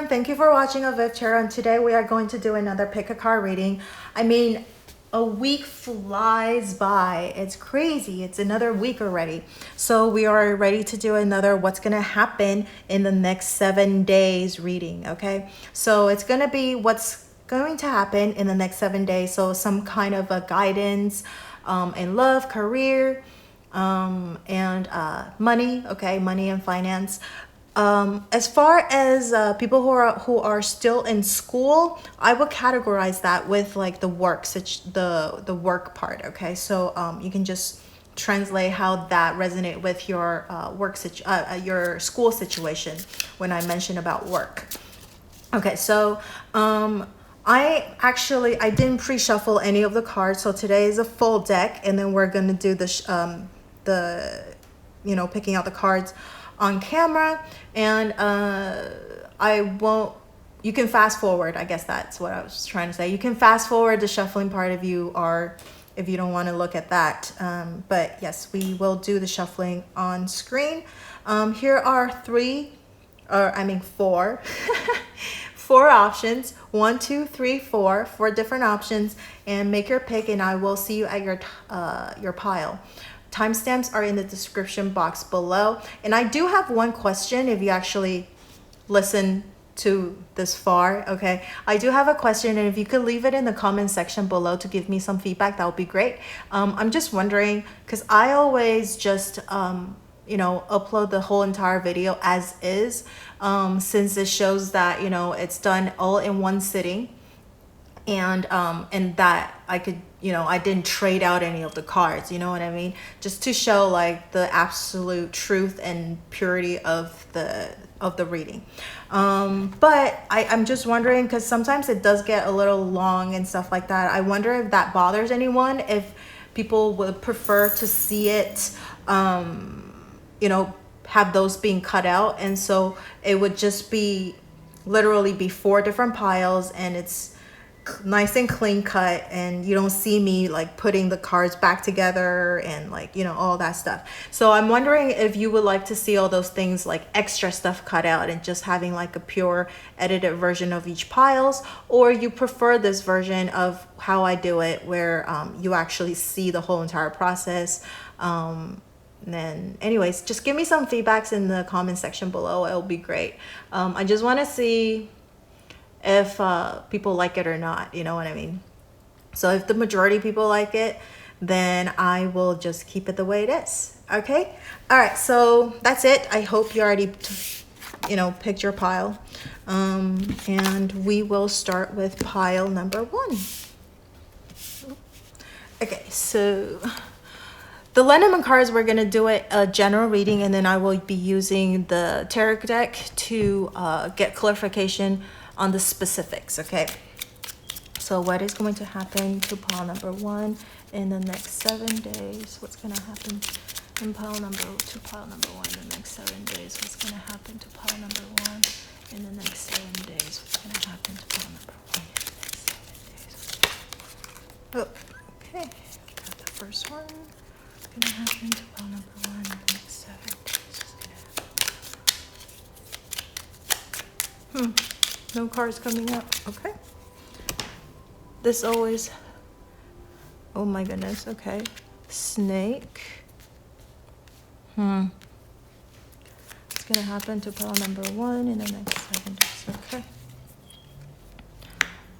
everyone, thank you for watching avivTarot, and today we are going to do another pick a card reading. I mean, a week flies by. It's crazy. It's another week already. So we are ready to do another what's going to happen in the next 7 days reading, okay? So it's going to be what's going to happen in the next 7 days. So some kind of a guidance in love, career, and money, okay? Money and finance. As far as people who are still in school, I would categorize that with like the work, the work part. Okay, so you can just translate how that resonate with your your school situation when I mention about work. Okay, so I didn't pre-shuffle any of the cards, so today is a full deck, and then we're gonna do the picking out the cards on camera, and you can fast forward. I guess that's what I was trying to say. You can fast forward the shuffling part if you don't want to look at that. But yes, we will do the shuffling on screen. Here are four four options. 1, 2, 3, 4 different options, and make your pick, and I will see you at your pile. Timestamps are in the description box below. And I do have one question if you actually listen to this far, okay? I do have a question, and if you could leave it in the comment section below to give me some feedback, that would be great. I'm just wondering, because I always just, upload the whole entire video as is, since it shows that, it's done all in one sitting. And that I could, I didn't trade out any of the cards, you know what I mean? Just to show like the absolute truth and purity of the reading. But I'm just wondering, because sometimes it does get a little long and stuff like that. I wonder if that bothers anyone, if people would prefer to see it, have those being cut out. And so it would just literally be 4 different piles, and it's nice and clean cut, and you don't see me like putting the cards back together and like all that stuff. So I'm wondering if you would like to see all those things, like extra stuff cut out, and just having like a pure edited version of each piles, or you prefer this version of how I do it, where you actually see the whole entire process. Then anyways, just give me some feedbacks in the comment section below. It'll be great. I just want to see if people like it or not, you know what I mean? So if the majority of people like it, then I will just keep it the way it is. Okay, all right, so that's it. I hope you already picked your pile, and we will start with pile number 1. Okay, so the Lenormand cards, we're going to do a general reading, and then I will be using the tarot deck to get clarification on the specifics, okay? So what is going to happen to pile number 1 in the next 7 days? What's going to happen in pile number 1 in the next 7 days? What's going to happen to pile number 1 in the next 7 days? What's going to happen to pile number 1 in the next 7 days? Oh, okay. Got the first one. What's going to happen to pile number 1 in the next 7 days? What's going to happen? No cards coming up. Okay. This always, oh my goodness. Okay. Snake. What's gonna happen to pile number 1 in the next 7 days? Okay.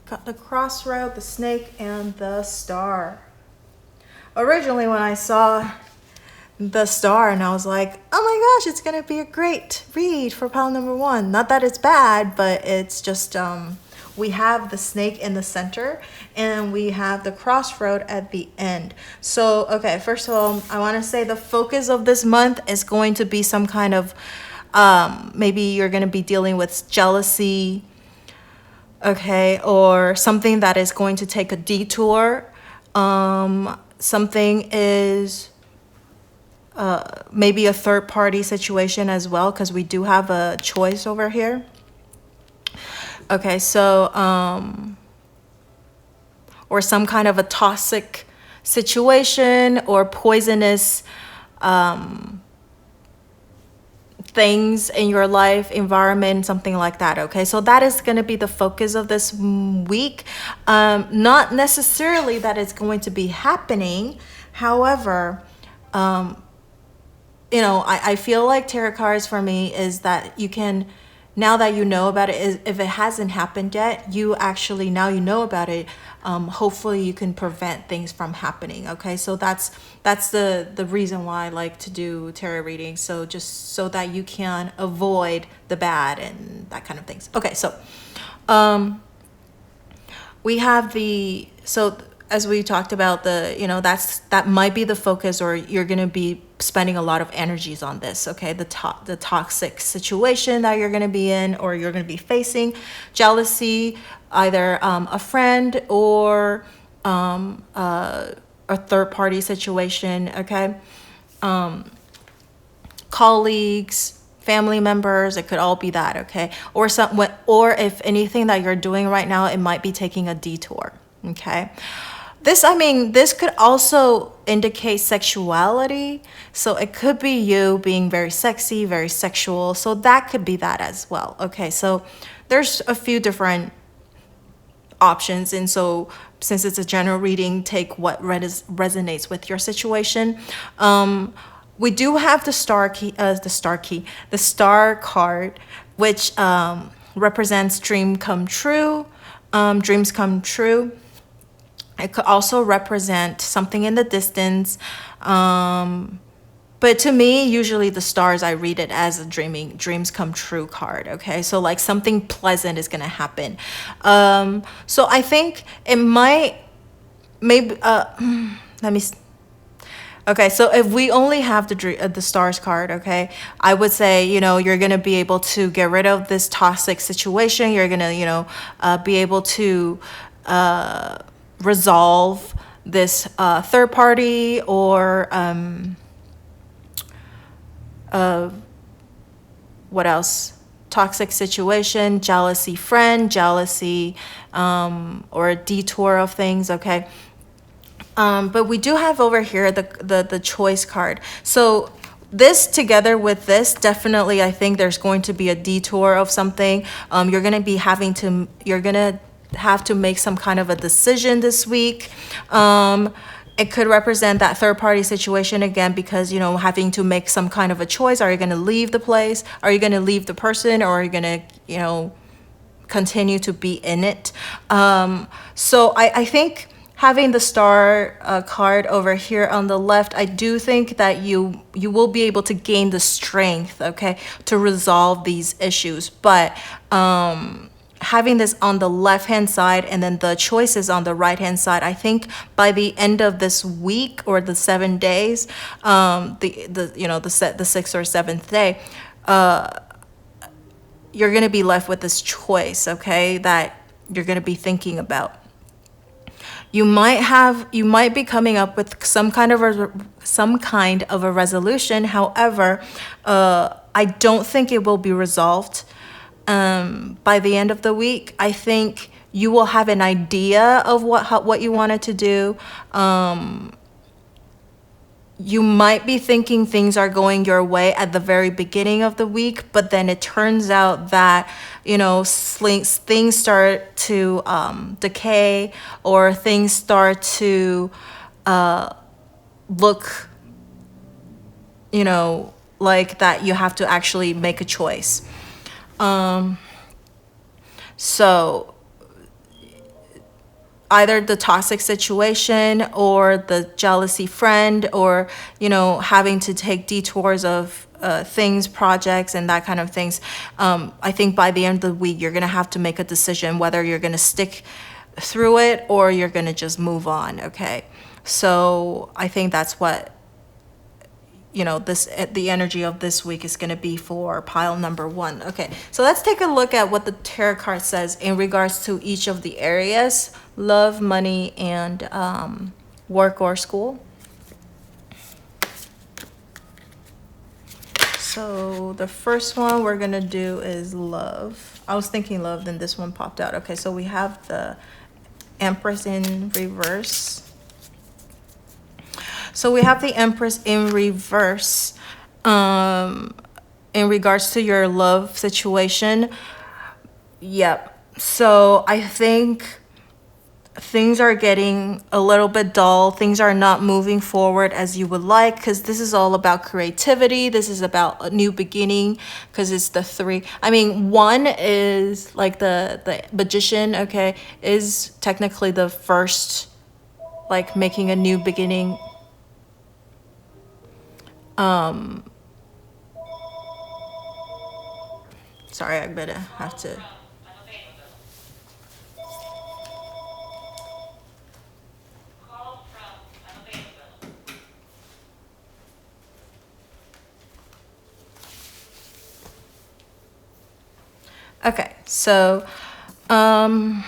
Got the crossroad, the snake, and the star. Originally, when I saw the star, and I was like, oh my gosh, it's gonna be a great read for pile number 1. Not that it's bad, but it's just we have the snake in the center, and we have the crossroad at the end. So okay, first of all, I want to say the focus of this month is going to be some kind of maybe you're going to be dealing with jealousy, okay, or something that is going to take a detour. Something is maybe a third party situation as well, because we do have a choice over here. Okay, so or some kind of a toxic situation or poisonous things in your life, environment, something like that. Okay, so that is going to be the focus of this week. Not necessarily that it's going to be happening. However, you know, I feel like tarot cards for me is that you can, now that you know about it, if it hasn't happened yet, you actually, now you know about it, hopefully you can prevent things from happening. Okay, so that's the reason why I like to do tarot readings, so just so that you can avoid the bad and that kind of things. Okay, so we have the, so as we talked about, the, you know, that might be the focus, or you're going to be spending a lot of energies on this. Okay, the toxic situation that you're going to be in, or you're going to be facing, jealousy, either a friend or a third party situation. Okay, colleagues, family members, it could all be that. Okay, or if anything that you're doing right now, it might be taking a detour. Okay, this could also indicate sexuality. So it could be you being very sexy, very sexual. So that could be that as well. Okay, so there's a few different options. And so since it's a general reading, take what resonates with your situation. We do have the star card, which represents dreams come true. It could also represent something in the distance. But to me, usually the stars, I read it as a dreams come true card. Okay, so like something pleasant is going to happen. So I think it might, maybe, okay, so if we only have the stars card, okay, I would say, you know, you're going to be able to get rid of this toxic situation. You're going to, you know, be able to resolve this third party, or what else? Toxic situation, jealousy friend, jealousy, or a detour of things. Okay. But we do have over here the choice card. So this together with this, definitely I think there's going to be a detour of something. You're going to have to make some kind of a decision this week. It could represent that third party situation again, because, you know, having to make some kind of a choice. Are you going to leave the place? Are you going to leave the person? Or are you going to, you know, continue to be in it? So I think having the star card over here on the left, I do think that you will be able to gain the strength, okay, to resolve these issues. But having this on the left hand side and then the choices on the right hand side, I think by the end of this week, or the 7 days, the sixth or seventh day, you're going to be left with this choice, okay, that you're going to be thinking about. You might be coming up with some kind of a resolution. However, I don't think it will be resolved by the end of the week. I think you will have an idea of what you wanted to do. You might be thinking things are going your way at the very beginning of the week, but then it turns out that, you know, things start to decay, or things start to look, you know, like that you have to actually make a choice. So either the toxic situation, or the jealousy friend, or, you know, having to take detours of things, projects, and that kind of things. I think by the end of the week, you're going to have to make a decision whether you're going to stick through it or you're going to just move on. Okay. So I think that's what, you know, the energy of this week is going to be for pile number 1. Okay, so let's take a look at what the tarot card says in regards to each of the areas: love, money, and work or school. So the first one we're going to do is love. I was thinking love, then this one popped out. Okay, so we have the Empress in reverse. So we have the Empress in reverse. In in regards to your love situation, yep. So I think things are getting a little bit dull. Things are not moving forward as you would like, because this is all about creativity. This is about a new beginning, because it's the three. I mean, one is like the magician, okay, is technically the first, like making a new beginning. Sorry, I'm gonna have to. Okay, so I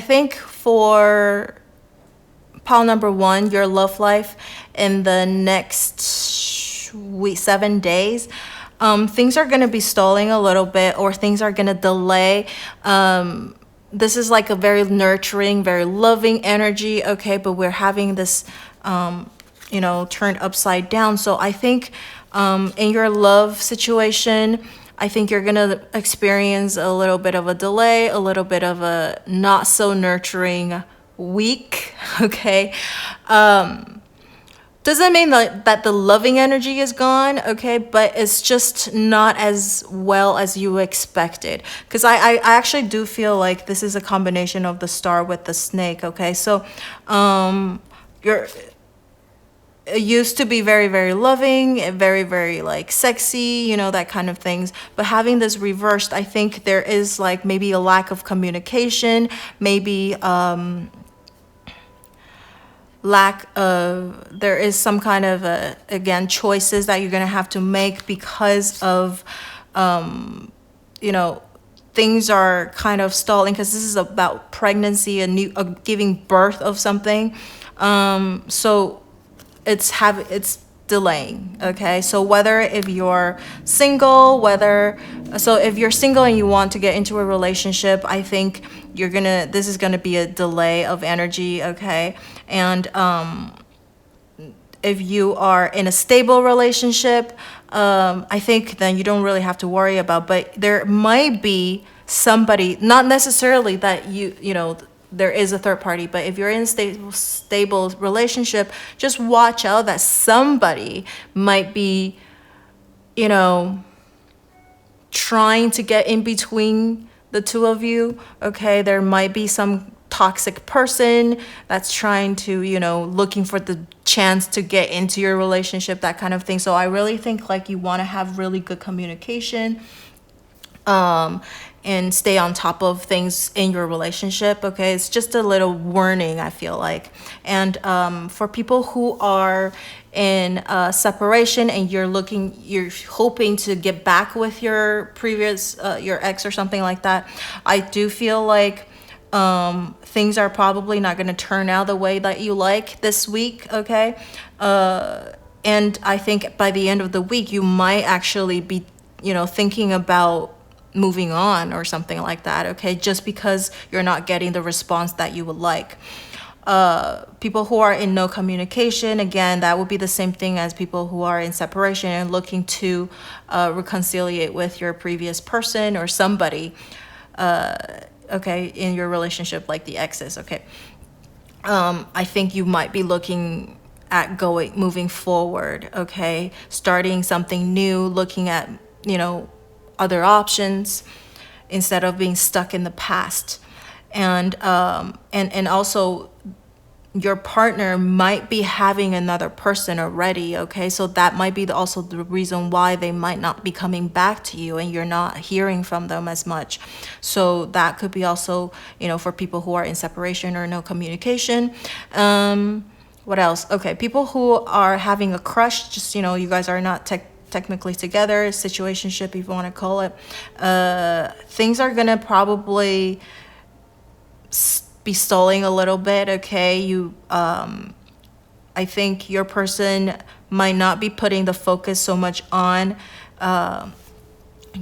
think for pile number one, your love life in the next week, 7 days, things are going to be stalling a little bit, or things are going to delay. This is like a very nurturing, very loving energy, okay, but we're having this turned upside down. So I think in your love situation, I think you're gonna experience a little bit of a delay, a little bit of a not so nurturing week, okay? Doesn't mean that the loving energy is gone, okay? But it's just not as well as you expected. Because I actually do feel like this is a combination of the star with the snake, okay? So it used to be very, very loving, very, very like sexy, that kind of things. But having this reversed, I think there is like maybe a lack of communication, maybe there is some kind of again, choices that you're gonna have to make because of things are kind of stalling, because this is about pregnancy and giving birth of something. So it's delaying, okay? So if you're single, if you're single and you want to get into a relationship, I think this is gonna be a delay of energy, okay? And if you are in a stable relationship, I think then you don't really have to worry about, but there might be somebody, not necessarily that there is a third party, but if you're in a stable relationship, just watch out that somebody might be, trying to get in between the two of you, okay? There might be some toxic person that's trying to, looking for the chance to get into your relationship, that kind of thing. So I really think like you want to have really good communication, and stay on top of things in your relationship, okay? It's just a little warning, I feel like. And for people who are in separation and you're hoping to get back with your previous, your ex or something like that, I do feel like things are probably not going to turn out the way that you like this week, okay? And I think by the end of the week, you might actually be, thinking about moving on or something like that, okay? Just because you're not getting the response that you would like. People who are in no communication, again, that would be the same thing as people who are in separation and looking to reconciliate with your previous person or somebody, okay, in your relationship, like the exes, okay? I think you might be looking at moving forward, okay? Starting something new, looking at, other options instead of being stuck in the past. And also your partner might be having another person already, okay? So that might be also the reason why they might not be coming back to you and you're not hearing from them as much. So that could be also, for people who are in separation or no communication. What else? Okay, people who are having a crush, just, you guys are not technically together, situationship, if you want to call it. Things are gonna probably be stalling a little bit, okay? I think your person might not be putting the focus so much on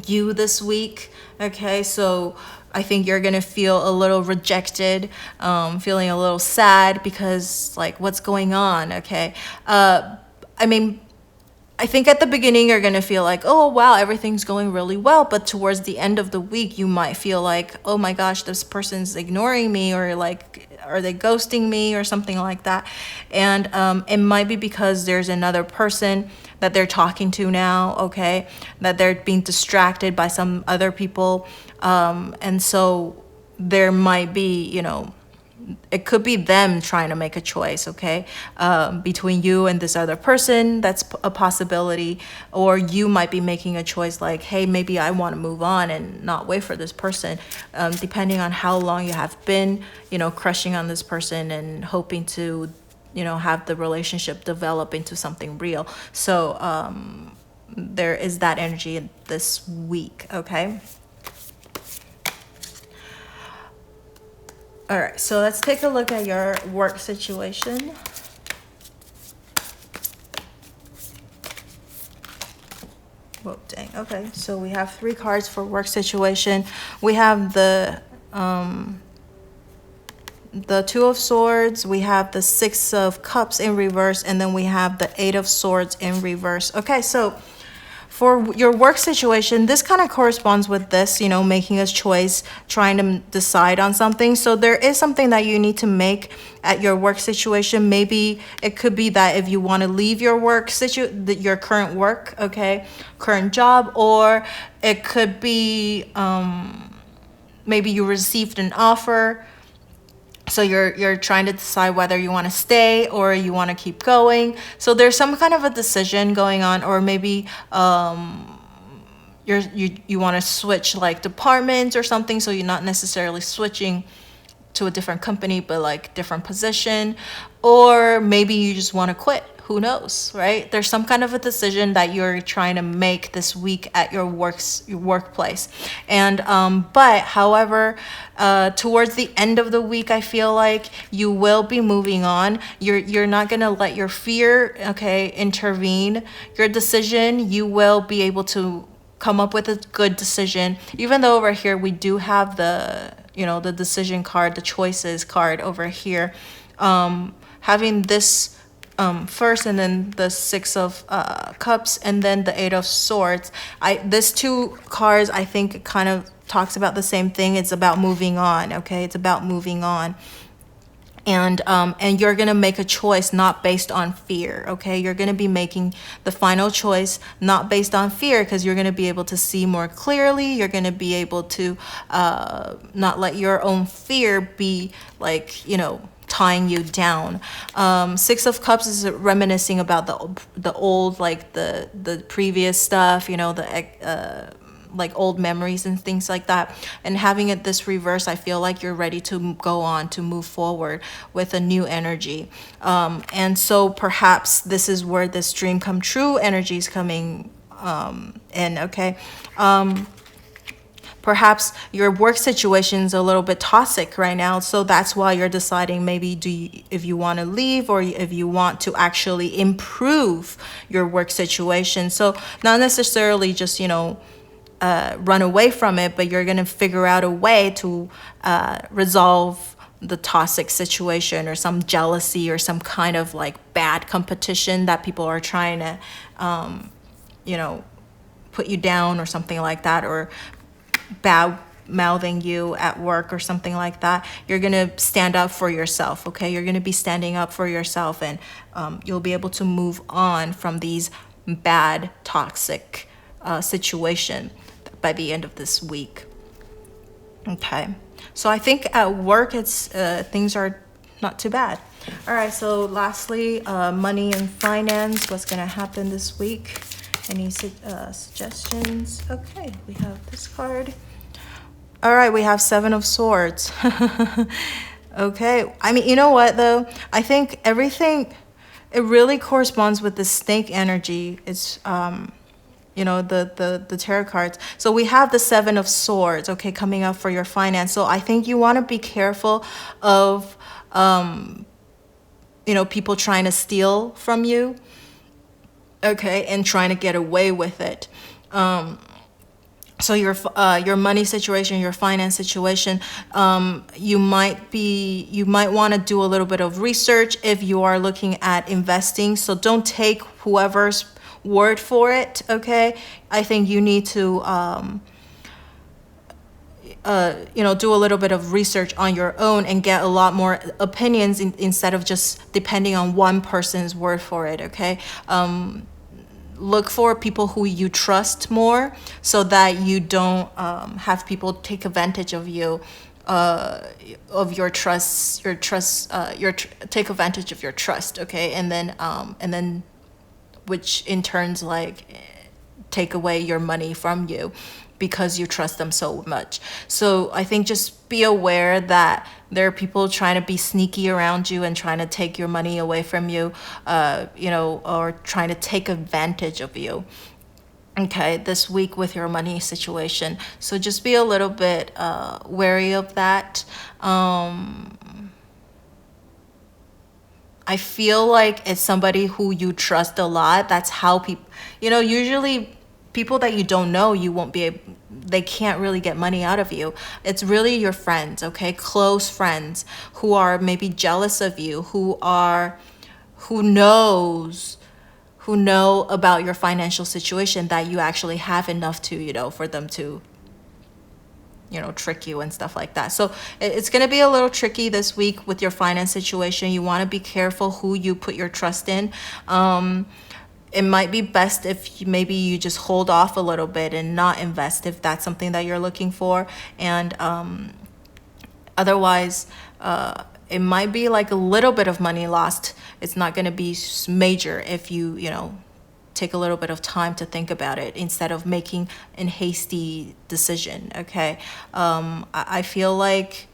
you this week, okay? So I think you're gonna feel a little rejected, feeling a little sad because like, what's going on, okay? I mean, I think at the beginning you're going to feel like, oh, wow, everything's going really well. But towards the end of the week, you might feel like, oh my gosh, this person's ignoring me, or like, are they ghosting me or something like that. And it might be because there's another person that they're talking to now, okay, that they're being distracted by some other people. And so there might be, you know, it could be them trying to make a choice, okay, between you and this other person. That's a possibility. Or you might be making a choice like, hey, maybe I want to move on and not wait for this person, depending on how long you have been, you know, crushing on this person and hoping to, you know, have the relationship develop into something real. So there is that energy this week, okay? All right, so let's take a look at your work situation. Whoa, dang. Okay, so we have 3 cards for work situation. We have the 2 of Swords, we have the 6 of Cups in reverse, and then we have the 8 of Swords in reverse. Okay, so for your work situation, this kind of corresponds with this, you know, making a choice, trying to decide on something. So there is something that you need to make at your work situation. Maybe it could be that if you want to leave your work your current work, okay, current job, or it could be maybe you received an offer. So you're trying to decide whether you want to stay or you want to keep going. So there's some kind of a decision going on, or maybe you want to switch like departments or something. So you're not necessarily switching to a different company, but like different position, or maybe you just want to quit. Who knows, right? There's some kind of a decision that you're trying to make this week at your workplace. And but however, towards the end of the week, I feel like you will be moving on. You're not gonna let your fear, okay, intervene your decision. You will be able to come up with a good decision, even though over here we do have the, you know, the decision card, the choices card over here. Having this first, and then the 6 of Cups, and then the 8 of Swords. This 2 cards, I think, kind of talks about the same thing. It's about moving on, okay? It's about moving on. And you're going to make a choice not based on fear, okay? You're going to be making the final choice not based on fear, because you're going to be able to see more clearly. You're going to be able to not let your own fear be like, you know, tying you down. 6 of Cups is reminiscing about the old, like the previous stuff, you know, the like old memories and things like that. And having it this reverse, I feel like you're ready to go on, to move forward with a new energy. And so perhaps this is where this dream come true energy is coming in, okay? Perhaps your work situation is a little bit toxic right now, so that's why you're deciding maybe if you want to leave, or if you want to actually improve your work situation. So not necessarily just, you know, run away from it, but you're going to figure out a way to resolve the toxic situation, or some jealousy, or some kind of like bad competition that people are trying to, you know, put you down or something like that, or bad mouthing you at work or something like that. You're going to stand up for yourself, okay? You're going to be standing up for yourself, and you'll be able to move on from these bad, toxic situation by the end of this week. Okay, so I think at work it's things are not too bad. All right, so lastly, money and finance, what's going to happen this week? Any suggestions? Okay, we have this card. All right, we have 7 of Swords. Okay, I mean, you know what though? I think everything, it really corresponds with the snake energy. It's you know, the tarot cards. So we have the 7 of Swords, okay, coming up for your finance. So I think you want to be careful of you know, people trying to steal from you, okay, and trying to get away with it. So your money situation, your finance situation, you might want to do a little bit of research if you are looking at investing. So don't take word for it, okay? I think you need to do a little bit of research on your own and get a lot more opinions instead of just depending on one person's word for it, okay? Look for people who you trust more so that you don't have people take advantage of you, of your trust, take advantage of your trust, okay? And then which in turns like take away your money from you because you trust them so much. So I think just be aware that there are people trying to be sneaky around you and trying to take your money away from you, or trying to take advantage of you, okay, this week with your money situation. So just be a little bit wary of that. I feel like it's somebody who you trust a lot. That's how people, usually people that you don't know, they can't really get money out of you. It's really your friends, okay? Close friends who are maybe jealous of you, who know about your financial situation, that you actually have enough to, for them to, trick you and stuff like that. So it's going to be a little tricky this week with your finance situation. You want to be careful who you put your trust in. It might be best if maybe you just hold off a little bit and not invest if that's something that you're looking for. And otherwise, it might be like a little bit of money lost. It's not going to be major if you, take a little bit of time to think about it instead of making a hasty decision, okay? I feel like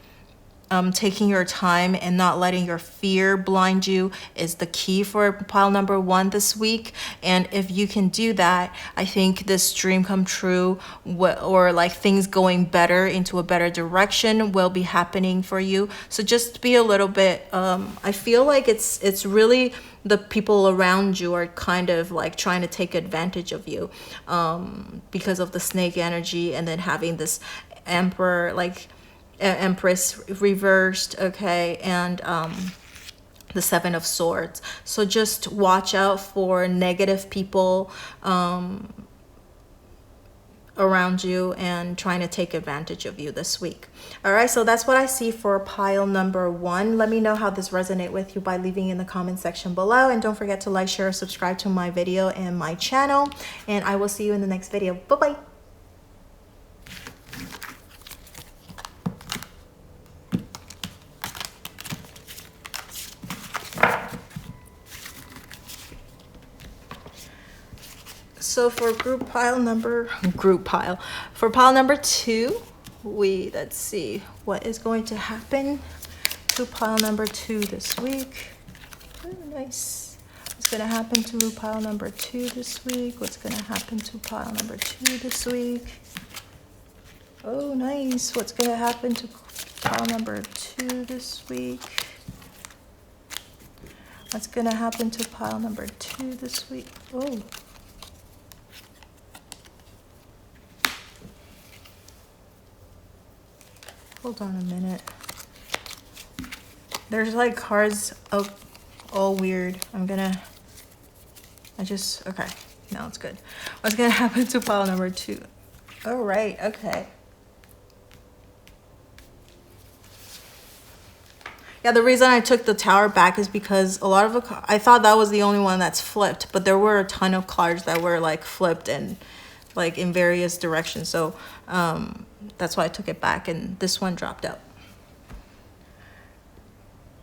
taking your time and not letting your fear blind you is the key for pile number 1 this week. And if you can do that, I think this dream come true or like things going better into a better direction will be happening for you. So just be a little bit, I feel like it's really the people around you are kind of like trying to take advantage of you because of the snake energy, and then having this emperor, like Empress reversed, okay, and the 7 of Swords. So just watch out for negative people around you and trying to take advantage of you this week. All right, so that's what I see for pile number 1. Let me know how this resonates with you by leaving in the comment section below, and don't forget to like, share, subscribe to my video and my channel, and I will see you in the next video. Bye-bye. So for pile number 2, let's see what is going to happen to pile number 2 this week. Oh, nice. What's going to happen to pile number 2 this week? What's going to happen to pile number 2 this week? Oh, nice. What's going to happen to pile number 2 this week? What's going to happen to pile number 2 this week? Oh. Hold on a minute. There's like cards all weird. Okay. Now it's good. What's gonna happen to pile number 2? Oh, right, okay. Yeah, the reason I took the Tower back is because a lot of I thought that was the only one that's flipped, but there were a ton of cards that were like flipped and like in various directions. So that's why I took it back, and this one dropped out.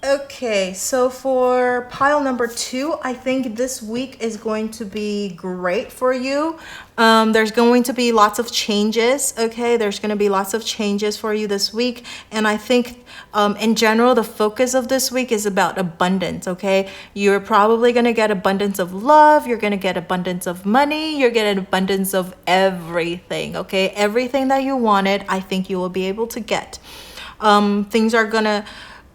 Okay, so for pile number 2, I think this week is going to be great for you. There's going to be lots of changes, okay? There's going to be lots of changes for you this week. And I think in general, the focus of this week is about abundance, okay? You're probably going to get abundance of love. You're going to get abundance of money. You're getting abundance of everything, okay? Everything that you wanted, I think you will be able to get. Things are going to...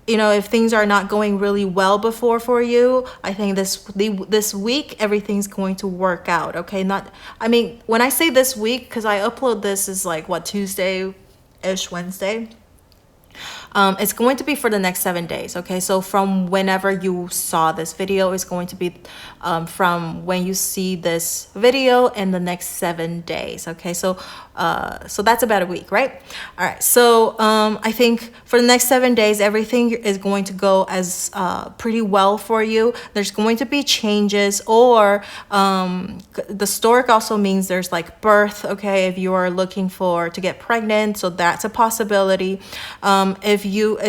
if things are not going really well before for you, I think this week, everything's going to work out, okay? When I say this week, because I upload this is like, Tuesday-ish, Wednesday. It's going to be for the next 7 days. Okay, so from whenever you saw this video, it's going to be from when you see this video in the next 7 days. Okay, so that's about a week, right? All right, so I think for the next 7 days, everything is going to go as pretty well for you. There's going to be changes, or the stork also means there's like birth. Okay, if you are looking to get pregnant, so that's a possibility.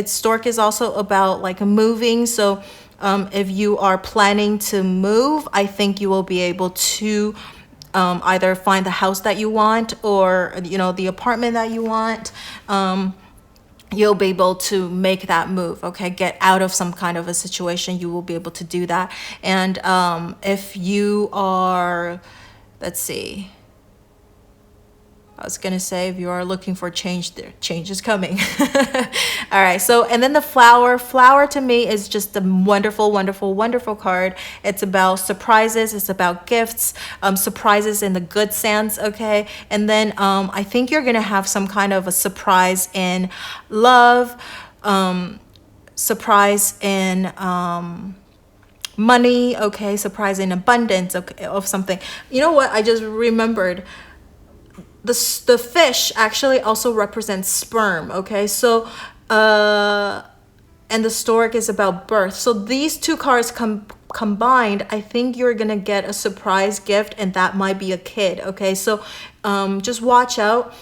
Stork is also about like moving, so if you are planning to move, I think you will be able to either find the house that you want, or the apartment that you want. You'll be able to make that move. Okay, get out of some kind of a situation, you will be able to do that. And if you are, let's see, I was gonna say, if you are looking for change, there change is coming. All right, so and then the flower to me is just a wonderful, wonderful, wonderful card. It's about surprises, it's about gifts, surprises in the good sense. Okay, and then I think you're gonna have some kind of a surprise in love, surprise in money. Okay, surprise in abundance. Okay, of something. You know what, I just remembered, the fish actually also represents sperm. Okay, so and the stork is about birth. So these two cards combined, I think you're gonna get a surprise gift, and that might be a kid. Okay, so just watch out.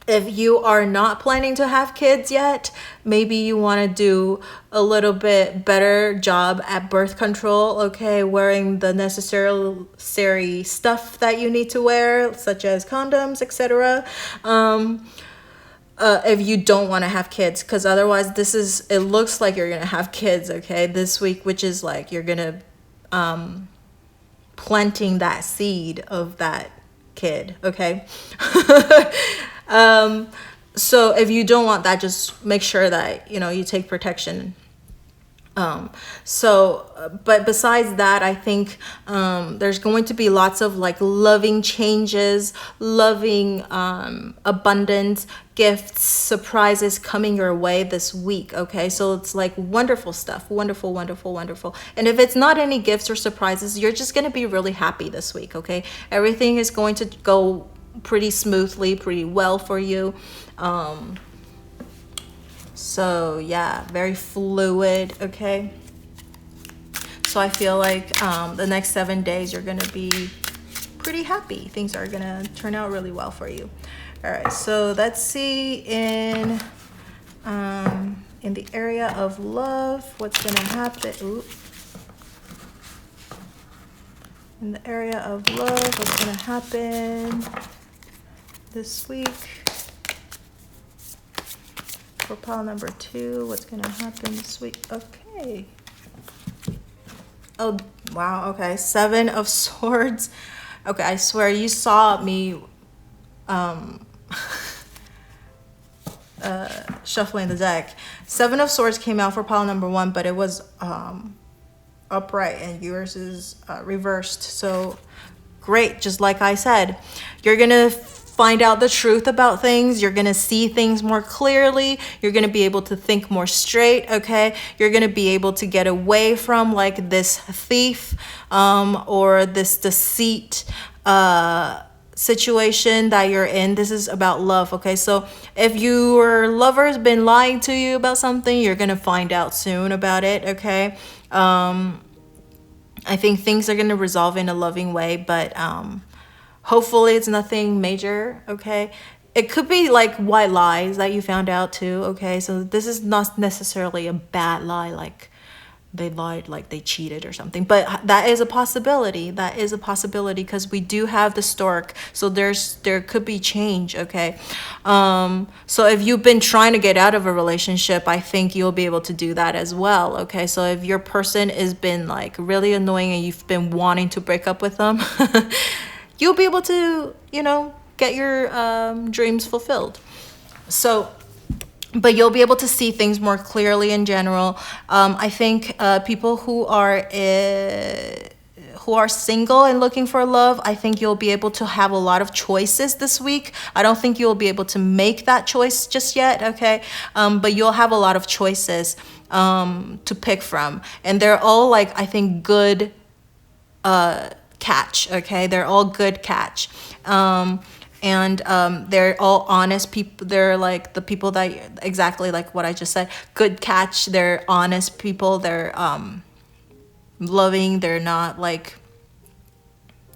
If you are not planning to have kids yet, maybe you want to do a little bit better job at birth control. Okay, wearing the necessary stuff that you need to wear, such as condoms, etc. If you don't want to have kids, because otherwise it looks like you're gonna have kids, okay, this week, which is like you're gonna planting that seed of that kid. Okay. So if you don't want that, just make sure that you take protection. But besides that, I think there's going to be lots of like loving changes, loving abundance, gifts, surprises coming your way this week. Okay, so it's like wonderful stuff, wonderful, wonderful, wonderful. And if it's not any gifts or surprises, you're just going to be really happy this week. Okay, everything is going to go pretty smoothly, pretty well for you. So yeah, very fluid. Okay, so I feel like the next 7 days you're gonna be pretty happy. Things are gonna turn out really well for you. All right, so let's see in the area of love, what's gonna happen. Ooh. In the area of love, what's gonna happen this week? For pile number 2, what's gonna happen this week? Okay. Oh wow. Okay, 7 of Swords. Okay, I swear you saw me shuffling the deck. 7 of Swords came out for pile number 1, but it was upright, and yours is reversed. So great, just like I said, you're gonna find out the truth about things. You're gonna see things more clearly. You're gonna be able to think more straight. Okay, you're gonna be able to get away from like this thief or this deceit situation that you're in. This is about love. Okay, so if your lover's been lying to you about something, you're gonna find out soon about it. Okay, I think things are gonna resolve in a loving way, but hopefully it's nothing major. Okay, it could be like white lies that you found out too. Okay, so this is not necessarily a bad lie, like they lied, like they cheated or something, but that is a possibility. That is a possibility, because we do have the stork, so there could be change. Okay, so if you've been trying to get out of a relationship, I think you'll be able to do that as well. Okay, so if your person has been like really annoying and you've been wanting to break up with them, you'll be able to get your dreams fulfilled. So but you'll be able to see things more clearly in general. I think people who who are single and looking for love, I think you'll be able to have a lot of choices this week. I don't think you'll be able to make that choice just yet, okay? But you'll have a lot of choices to pick from. And they're all like, I think, good catch, okay? They're all good catch. And they're all honest people. They're like the people that, exactly like what I just said, good catch. They're honest people. They're loving. They're not like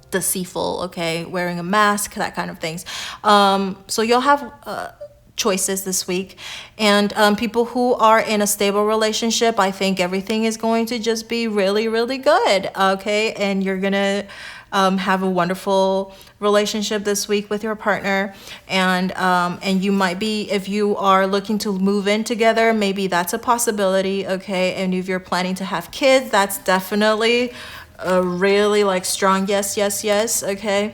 deceitful, okay? Wearing a mask, that kind of things. So you'll have choices this week. And people who are in a stable relationship, I think everything is going to just be really, really good, okay? And you're gonna have a wonderful relationship this week with your partner. And you might be, if you are looking to move in together, maybe that's a possibility, okay? And if you're planning to have kids, that's definitely a really like strong yes, yes, yes, okay?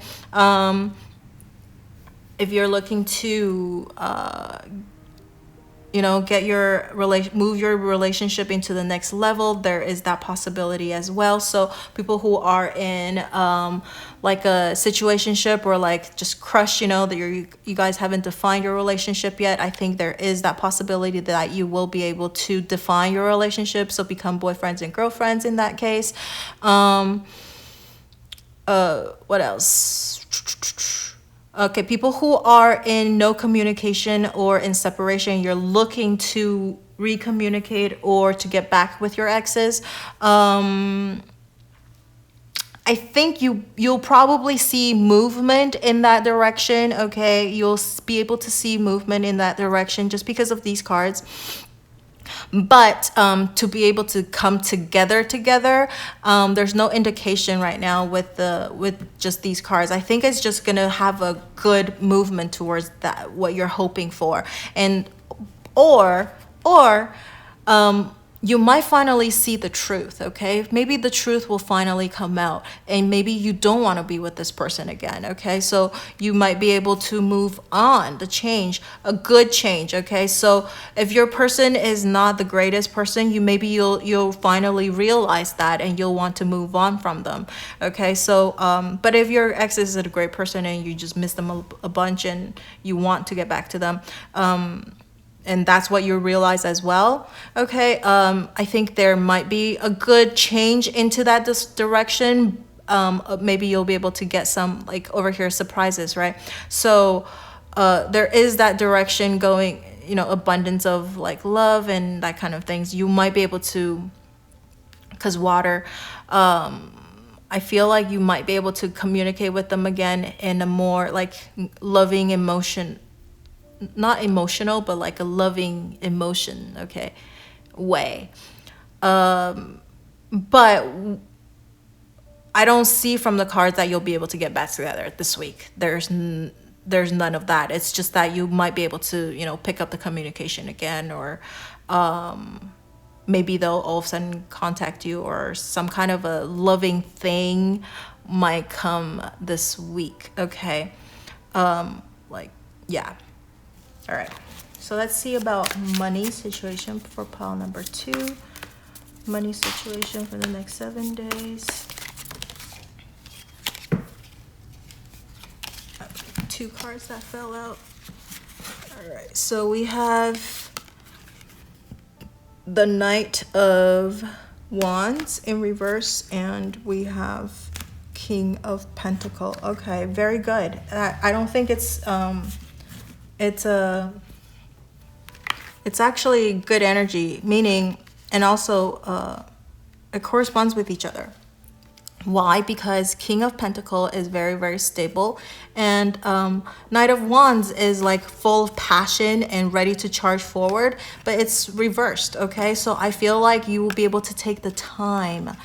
If you're looking to get move your relationship into the next level, there is that possibility as well. So people who are in like a situationship or like just crush, that you guys haven't defined your relationship yet, I think there is that possibility that you will be able to define your relationship, so become boyfriends and girlfriends in that case. What else? Okay, people who are in no communication or in separation, you're looking to recommunicate or to get back with your exes. I think you'll probably see movement in that direction, okay? You'll be able to see movement in that direction just because of these cards. But to be able to come together, there's no indication right now with just these cards. I think it's just gonna have a good movement towards that, what you're hoping for, and or you might finally see the truth, okay? Maybe the truth will finally come out, and maybe you don't want to be with this person again, okay? So you might be able to move on, a good change, okay? So if your person is not the greatest person, you'll finally realize that, and you'll want to move on from them, okay? So, but if your ex is a great person and you just miss them a bunch and you want to get back to them, and that's what you realize as well, okay? I think there might be a good change into that direction. Maybe you'll be able to get some, like over here, surprises, right? So there is that direction going, abundance of like love and that kind of things. You might be able to, because water, I feel like you might be able to communicate with them again in a more like loving emotion, not emotional, but like a loving emotion, okay, way. But I don't see from the cards that you'll be able to get back together this week. There's none of that. It's just that you might be able to, pick up the communication again, or maybe they'll all of a sudden contact you, or some kind of a loving thing might come this week, okay? Yeah. All right, so let's see about money situation for pile number 2. Money situation for the next 7 days. 2 cards that fell out. All right, so we have the Knight of Wands in reverse, and we have King of Pentacle. Okay, very good. I don't think it's actually good energy, meaning, and also it corresponds with each other. Why? Because King of Pentacle is very, very stable, and Knight of Wands is like full of passion and ready to charge forward, but it's reversed, okay? So I feel like you will be able to take the time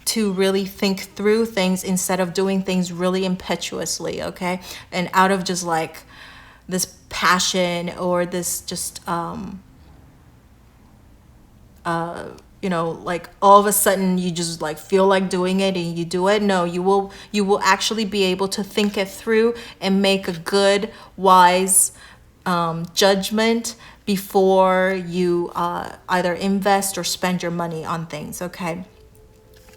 to really think through things instead of doing things really impetuously, okay? And out of just like this passion or this just like all of a sudden you just like feel like doing it and you do it. No, you will actually be able to think it through and make a good, wise judgment before you either invest or spend your money on things, okay?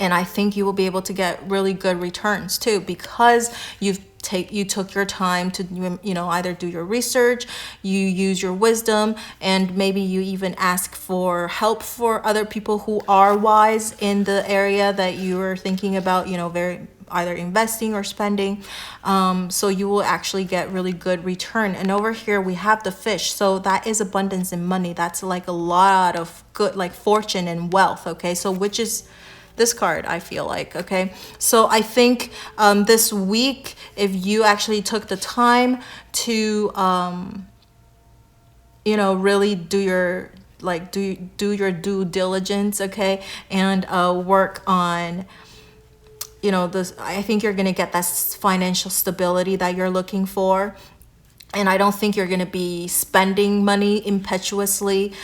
And I think you will be able to get really good returns too, because you took your time to, you know, either do your research, you use your wisdom, and maybe you even ask for help for other people who are wise in the area that you are thinking about, you know, either investing or spending. So you will actually get really good return. And over here we have the fish, so that is abundance in money. That's like a lot of good, like fortune and wealth. Okay, so which is this card, I feel like. Okay, so I think this week, if you actually took the time to you know, really do your do your due diligence, okay, and work on, you know, this, I think you're gonna get that financial stability that you're looking for. And I don't think you're going to be spending money impetuously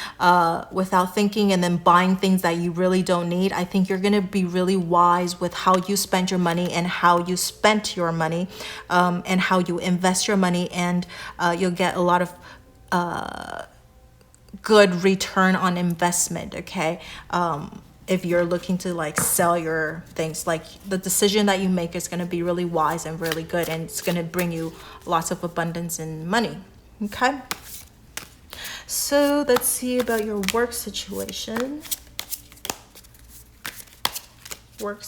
without thinking, and then buying things that you really don't need. I think you're going to be really wise with how you spend your money and how you spent your money, and how you invest your money. And you'll get a lot of good return on investment, okay? If you're looking to like sell your things, like the decision that you make is going to be really wise and really good, and it's going to bring you lots of abundance and money. Okay, so let's see about your work situation. Okay,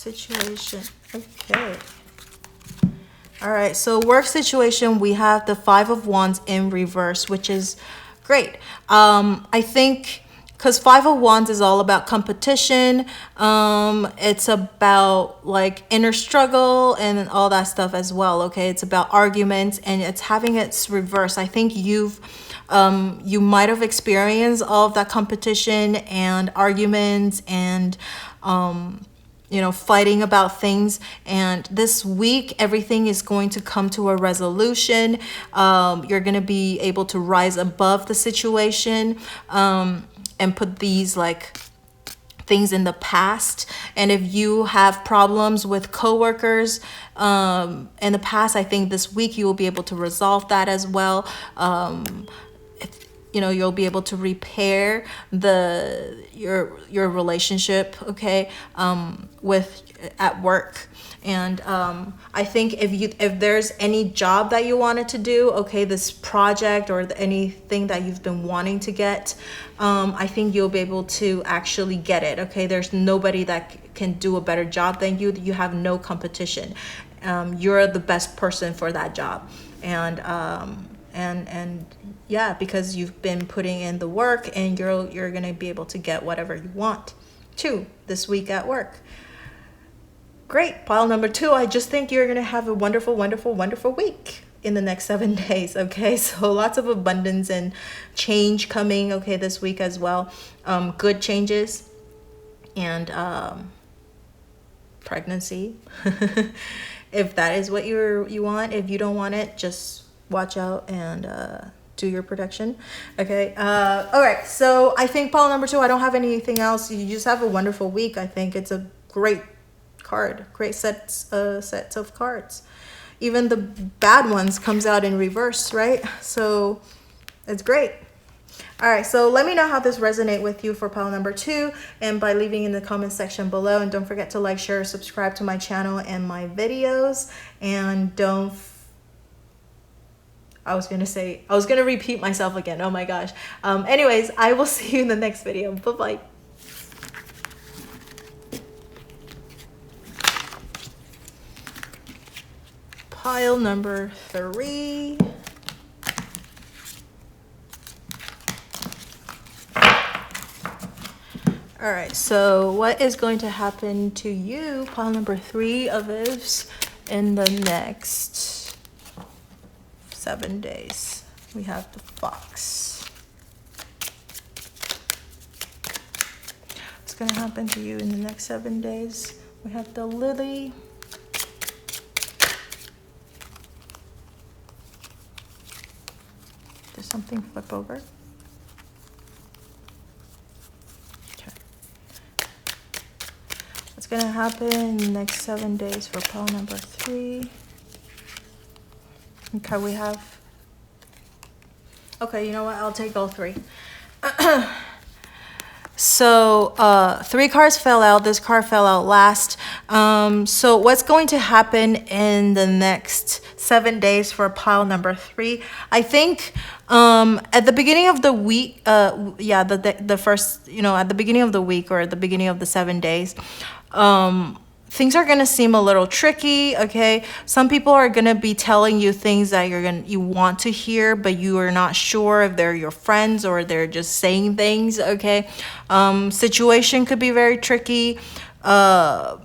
all right, so work situation, we have the 5 of Wands in reverse, which is great. I think because 5 of Wands is all about competition. It's about like inner struggle and all that stuff as well. Okay, it's about arguments, and it's having its reverse. I think you might have experienced all of that competition and arguments and you know, fighting about things. And this week, everything is going to come to a resolution. You're going to be able to rise above the situation, and put these like things in the past. And if you have problems with coworkers in the past, I think this week you will be able to resolve that as well. You know, you'll be able to repair your relationship, okay, with at work. And I think if there's any job that you wanted to do, okay, this project or anything that you've been wanting to get, I think you'll be able to actually get it. Okay, there's nobody that can do a better job than you. You have no competition. You're the best person for that job. And yeah, because you've been putting in the work, and you're gonna be able to get whatever you want too this week at work. Great. Pile number 2, I just think you're gonna have a wonderful, wonderful, wonderful week in the next 7 days. Okay, so lots of abundance and change coming, okay, this week as well. Good changes and pregnancy. If that is what you want. If you don't want it, just watch out and do your protection. Okay, all right, so I think pile number 2, I don't have anything else. You just have a wonderful week. I think it's a great card, great sets of cards. Even the bad ones comes out in reverse, right? So it's great. All right, so let me know how this resonates with you for pile number 2, and by leaving in the comment section below. And don't forget to like, share, subscribe to my channel and my videos. And I was gonna repeat myself again. Oh my gosh. Anyways, I will see you in the next video. Bye-bye. Pile number 3. All right, so what is going to happen to you, pile number 3 of Avs, in the next 7 days? We have the Fox. What's going to happen to you in the next 7 days? We have the Lily. Did something flip over? Okay. What's going to happen in the next 7 days for pile number 3? Okay, we have... Okay, you know what? I'll take all 3. So 3 cards fell out. This card fell out last. So what's going to happen in the next 7 days for pile number 3? I think at the beginning of the week, the first, at the beginning of the week or at the beginning of the 7 days, things are going to seem a little tricky, okay? Some people are going to be telling you things that you want to hear, but you are not sure if they're your friends or they're just saying things, okay? Situation could be very tricky. Yeah.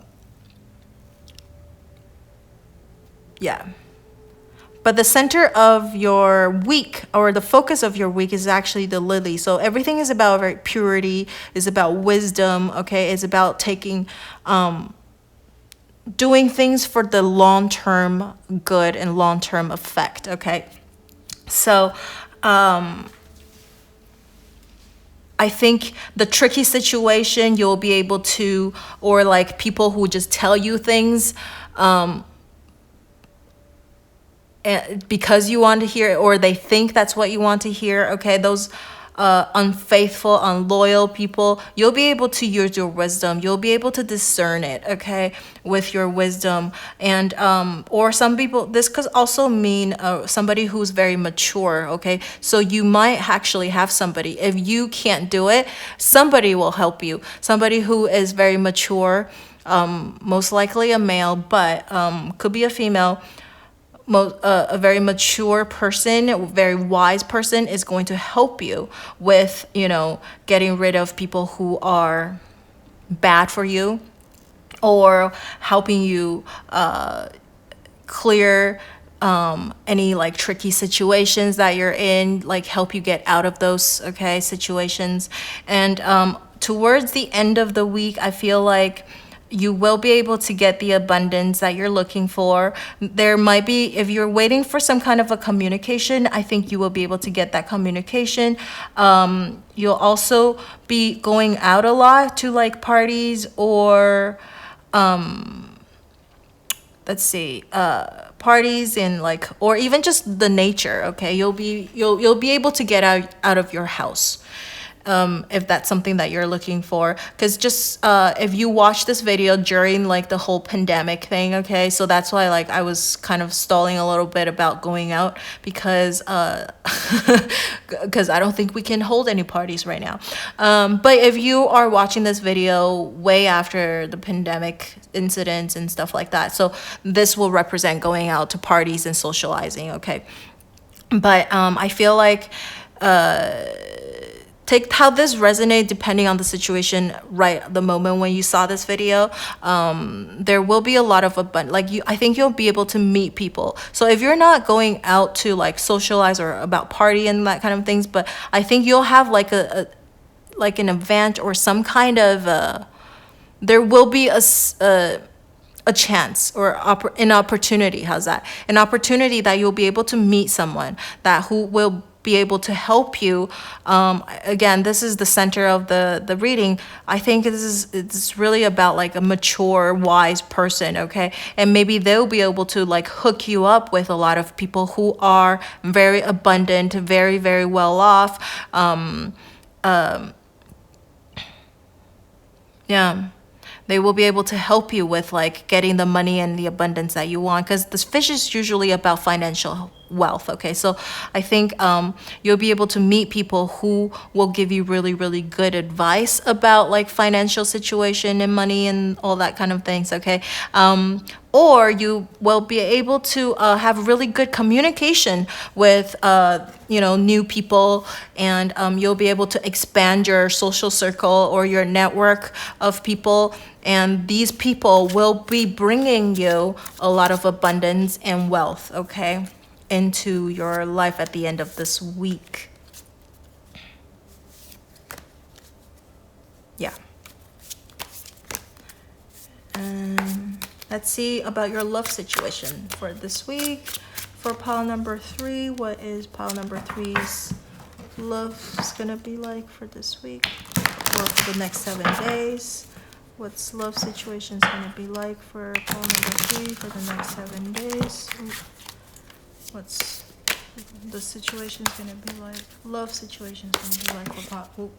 But the center of your week, or the focus of your week, is actually the lily. So everything is about purity, is about wisdom, okay? It's about doing things for the long-term good and long-term effect, okay? So I think the tricky situation you'll be able to, or like people who just tell you things because you want to hear it, or they think that's what you want to hear, okay? Those unfaithful, unloyal people, you'll be able to use your wisdom. You'll be able to discern it, okay, with your wisdom. And or some people, this could also mean somebody who's very mature, okay? So you might actually have somebody, if you can't do it, somebody will help you. Somebody who is very mature, most likely a male, but could be a female. A very mature person, a very wise person is going to help you with, getting rid of people who are bad for you, or helping you clear any like tricky situations that you're in, like help you get out of those, okay, situations. And towards the end of the week, I feel like you will be able to get the abundance that you're looking for. There might be, if you're waiting for some kind of a communication, I think you will be able to get that communication. You'll also be going out a lot to like parties, or parties and like, or even just the nature, okay? You'll be able to get out of your house. If that's something that you're looking for, because just if you watch this video during like the whole pandemic thing, okay, so that's why like I was kind of stalling a little bit about going out, because because I don't think we can hold any parties right now. But if you are watching this video way after the pandemic incidents and stuff like that, so this will represent going out to parties and socializing, okay? But I feel like take how this resonates depending on the situation right at the moment when you saw this video. There will be a lot of I think you'll be able to meet people. So if you're not going out to like socialize or about party and that kind of things, but I think you'll have like an event or some kind of there will be a chance or an opportunity. How's that? An opportunity that you'll be able to meet someone who will be able to help you. Again, this is the center of the reading. I think it's really about like a mature, wise person, okay? And maybe they'll be able to like hook you up with a lot of people who are very abundant, very, very well off. Yeah. They will be able to help you with like getting the money and the abundance that you want, because this fish is usually about financial wealth, okay? So I think you'll be able to meet people who will give you really, really good advice about like financial situation and money and all that kind of things, okay? Or you will be able to have really good communication with new people, and you'll be able to expand your social circle or your network of people, and these people will be bringing you a lot of abundance and wealth, okay, into your life at the end of this week. Yeah. Let's see about your love situation for this week. For pile number 3, what is pile number 3's love gonna be like for this week, or for the next 7 days? What's love situation's gonna be like for pile number 3 for the next 7 days? What's the situation's gonna be like? Love situation's gonna be like for pile.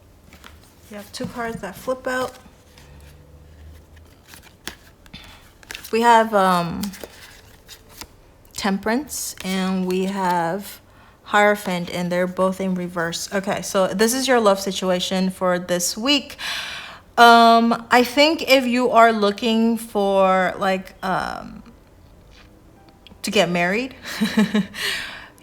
You have 2 cards that flip out. We have Temperance and we have Hierophant, and they're both in reverse. Okay, so this is your love situation for this week. I think if you are looking for like to get married,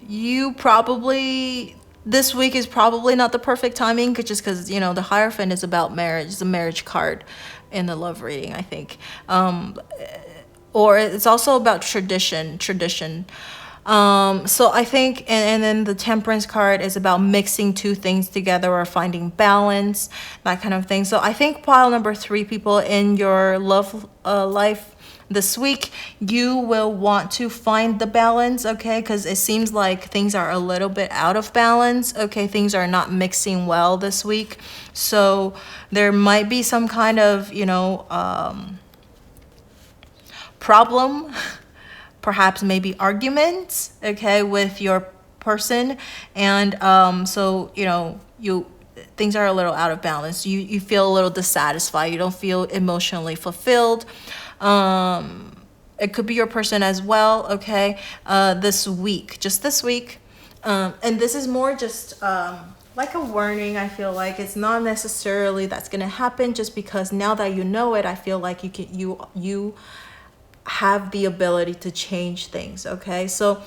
you probably, this week is probably not the perfect timing, just because, you know, the Hierophant is about marriage. It's a marriage card in the love reading, I think. Or it's also about tradition. So I think, and then the Temperance card is about mixing 2 things together or finding balance, that kind of thing. So I think pile number 3, people in your love life this week, you will want to find the balance, okay? Because it seems like things are a little bit out of balance, okay? Things are not mixing well this week. So there might be some kind of, you know, problem, perhaps maybe arguments, okay, with your person. And so, you know, things are a little out of balance. You feel a little dissatisfied. You don't feel emotionally fulfilled. It could be your person as well, okay, this week, just this week. And this is more just like a warning. I feel like it's not necessarily that's gonna happen, just because now that you know it, I feel like you have the ability to change things, okay? So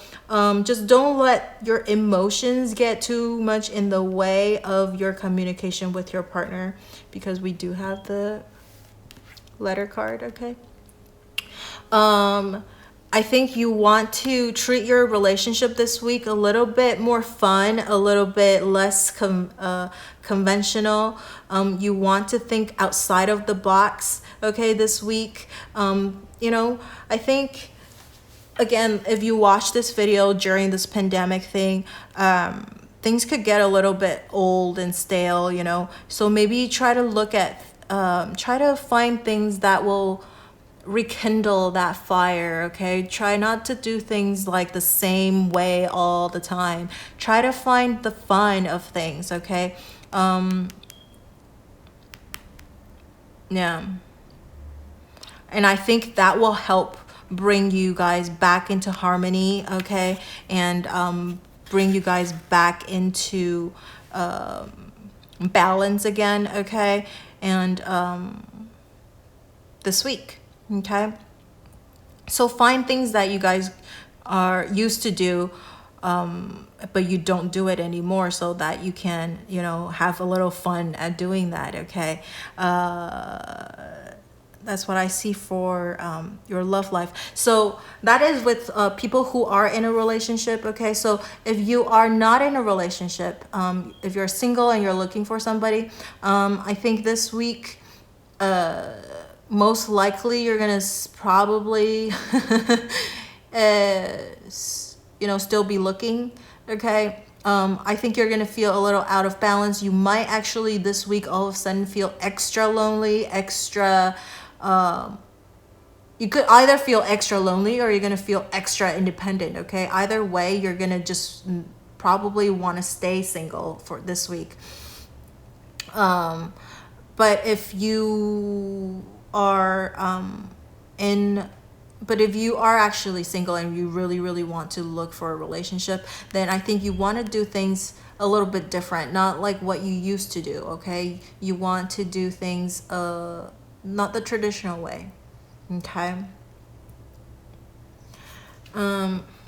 just don't let your emotions get too much in the way of your communication with your partner, because we do have the letter card, okay? I think you want to treat your relationship this week a little bit more fun, a little bit less conventional. You want to think outside of the box, okay, this week. You know, I think, again, if you watch this video during this pandemic thing, things could get a little bit old and stale, you know. So maybe try to look at, try to find things that will rekindle that fire, okay? Try not to do things like the same way all the time. Try to find the fun of things, okay? Yeah. And I think that will help bring you guys back into harmony, okay? And bring you guys back into balance again, okay? And this week, okay? So find things that you guys are used to do, but you don't do it anymore, so that you can, you know, have a little fun at doing that, okay? That's what I see for your love life. So that is with people who are in a relationship, okay? So if you are not in a relationship, if you're single and you're looking for somebody, I think this week, most likely you're gonna probably, you know, still be looking, okay? I think you're gonna feel a little out of balance. You might actually this week all of a sudden feel extra lonely, extra, you could either feel extra lonely or you're gonna feel extra independent, okay? Either way, you're gonna just probably want to stay single for this week. But if you are but if you are actually single and you really, really want to look for a relationship, then I think you want to do things a little bit different, not like what you used to do, okay? You want to do things not the traditional way, okay?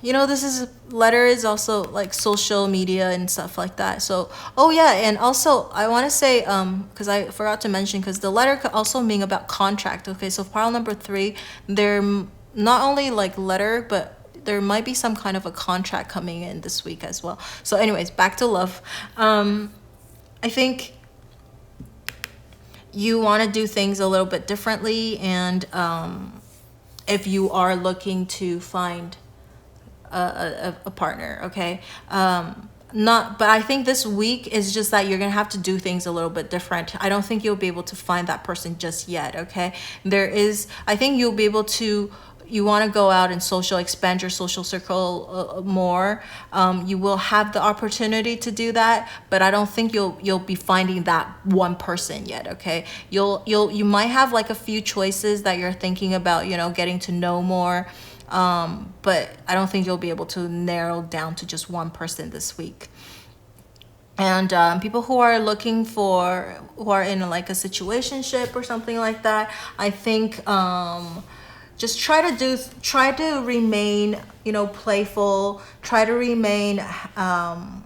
You know, letter is also like social media and stuff like that. So, oh yeah, and also I want to say, because I forgot to mention, because the letter could also mean about contract, okay? So pile number 3, they're not only like letter, but there might be some kind of a contract coming in this week as well. So anyways, back to love. I think you want to do things a little bit differently, and if you are looking to find a partner, okay? But I think this week is just that you're gonna have to do things a little bit different. I don't think you'll be able to find that person just yet, okay? I think you'll be able to you want to go out and expand your social circle more. You will have the opportunity to do that, but I don't think you'll be finding that one person yet. Okay, you might have like a few choices that you're thinking about, getting to know more, but I don't think you'll be able to narrow down to just one person this week. And people who are in like a situationship or something like that, I think just try to remain, playful, try to remain, I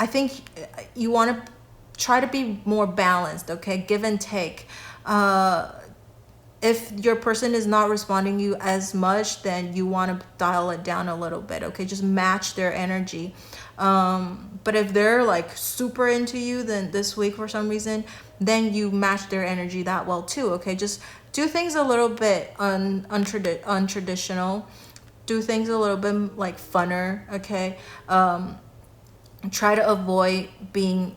think you want to try to be more balanced, okay? Give and take. If your person is not responding you as much, then you want to dial it down a little bit, okay? Just match their energy. But if they're like super into you, then this week for some reason, then you match their energy that well too, okay? Just do things a little bit untraditional. Do things a little bit like funner, okay? Try to avoid being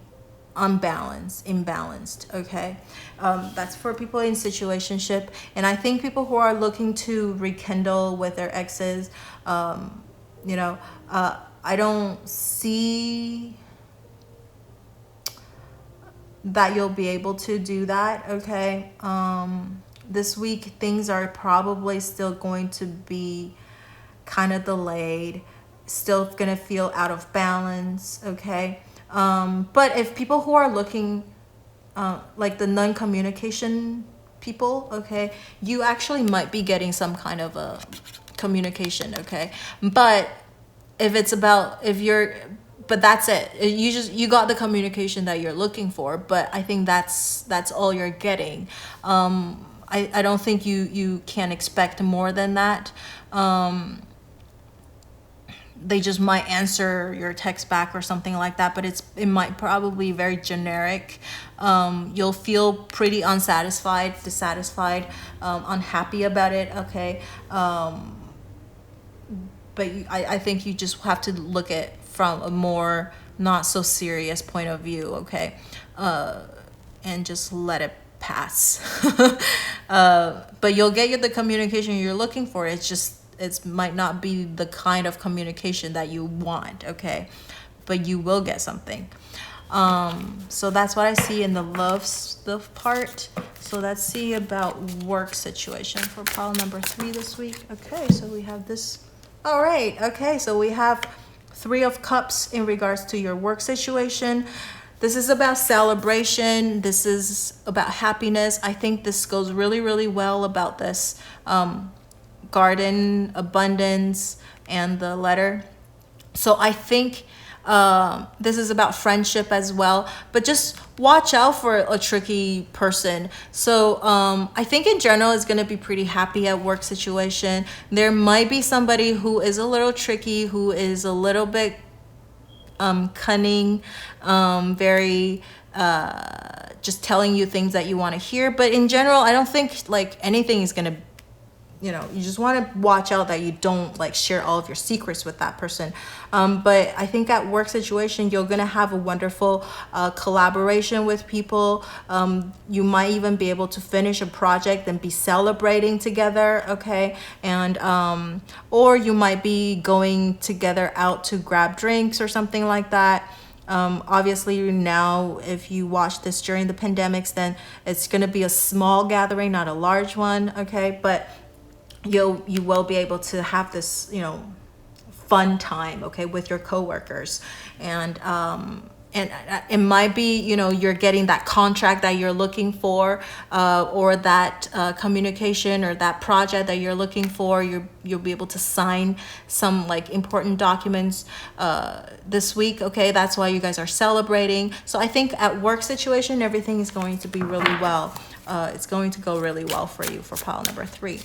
imbalanced, okay? That's for people in situationship. And I think people who are looking to rekindle with their exes, I don't see that you'll be able to do that, okay? This week things are probably still going to be kind of delayed, still gonna feel out of balance, okay? But if people who are looking, like the non-communication people, okay, you actually might be getting some kind of a communication, okay? But that's it. You got the communication that you're looking for, but I think that's all you're getting. I don't think you can expect more than that. They just might answer your text back or something like that, but it might probably be very generic. You'll feel pretty unsatisfied, dissatisfied, unhappy about it, okay? But I think you just have to look at from a more not so serious point of view, okay? And just let it pass. But you'll get the communication you're looking for. It might not be the kind of communication that you want, okay? But you will get something. So that's what I see in the love stuff part. So let's see about work situation for pile number 3 this week. Okay, so we have this. All right, okay, so we have 3 of Cups in regards to your work situation. This is about celebration. This is about happiness. I think this goes really, really well about this. Garden, abundance, and the letter. So I think this is about friendship as well, but just watch out for a tricky person. So I think in general it's going to be pretty happy at work situation. There might be somebody who is a little tricky, who is a little bit cunning, very just telling you things that you want to hear. But in general, I don't think like anything is going to, you just want to watch out that you don't like share all of your secrets with that person. But I think at work situation, you're going to have a wonderful collaboration with people. You might even be able to finish a project and be celebrating together, okay? And or you might be going together out to grab drinks or something like that. Obviously now, if you watch this during the pandemics, then it's going to be a small gathering, not a large one, okay? But you will be able to have this, fun time, okay, with your coworkers. And it might be, you're getting that contract that you're looking for, or that communication or that project that you're looking for. You'll be able to sign some like important documents this week, okay? That's why you guys are celebrating. So I think at work situation, everything is going to be really well. It's going to go really well for you for pile number 3.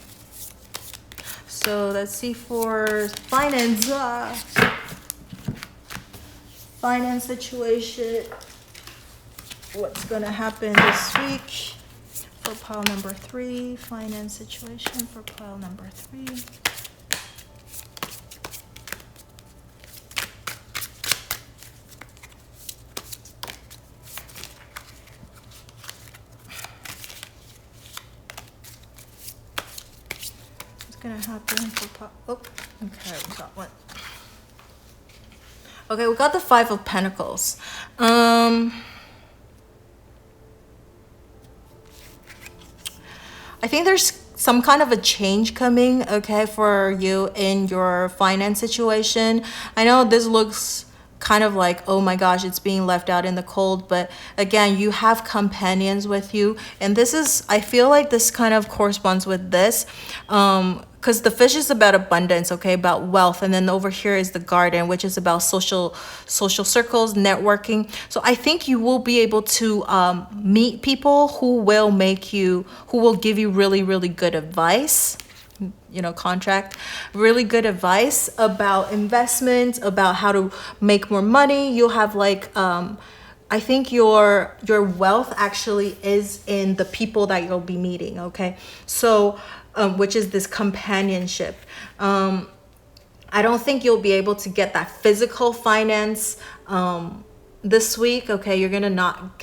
So let's see for finance. Finance situation. What's going to happen this week for pile number 3? Finance situation for pile number 3. gonna happen for okay, we got one. Okay, we got the Five of Pentacles. I think there's some kind of a change coming, okay, for you in your finance situation. I know this looks kind of like, oh my gosh, it's being left out in the cold, but again, you have companions with you, and this is, I feel like this kind of corresponds with this, because the fish is about abundance, okay, about wealth, and then over here is the garden, which is about social circles, networking. So I think you will be able to meet people who will give you really good advice, you know, really good advice about investments, about how to make more money. You'll have like I think your wealth actually is in the people that you'll be meeting, okay? So which is this companionship. I don't think you'll be able to get that physical finance this week, okay? You're gonna not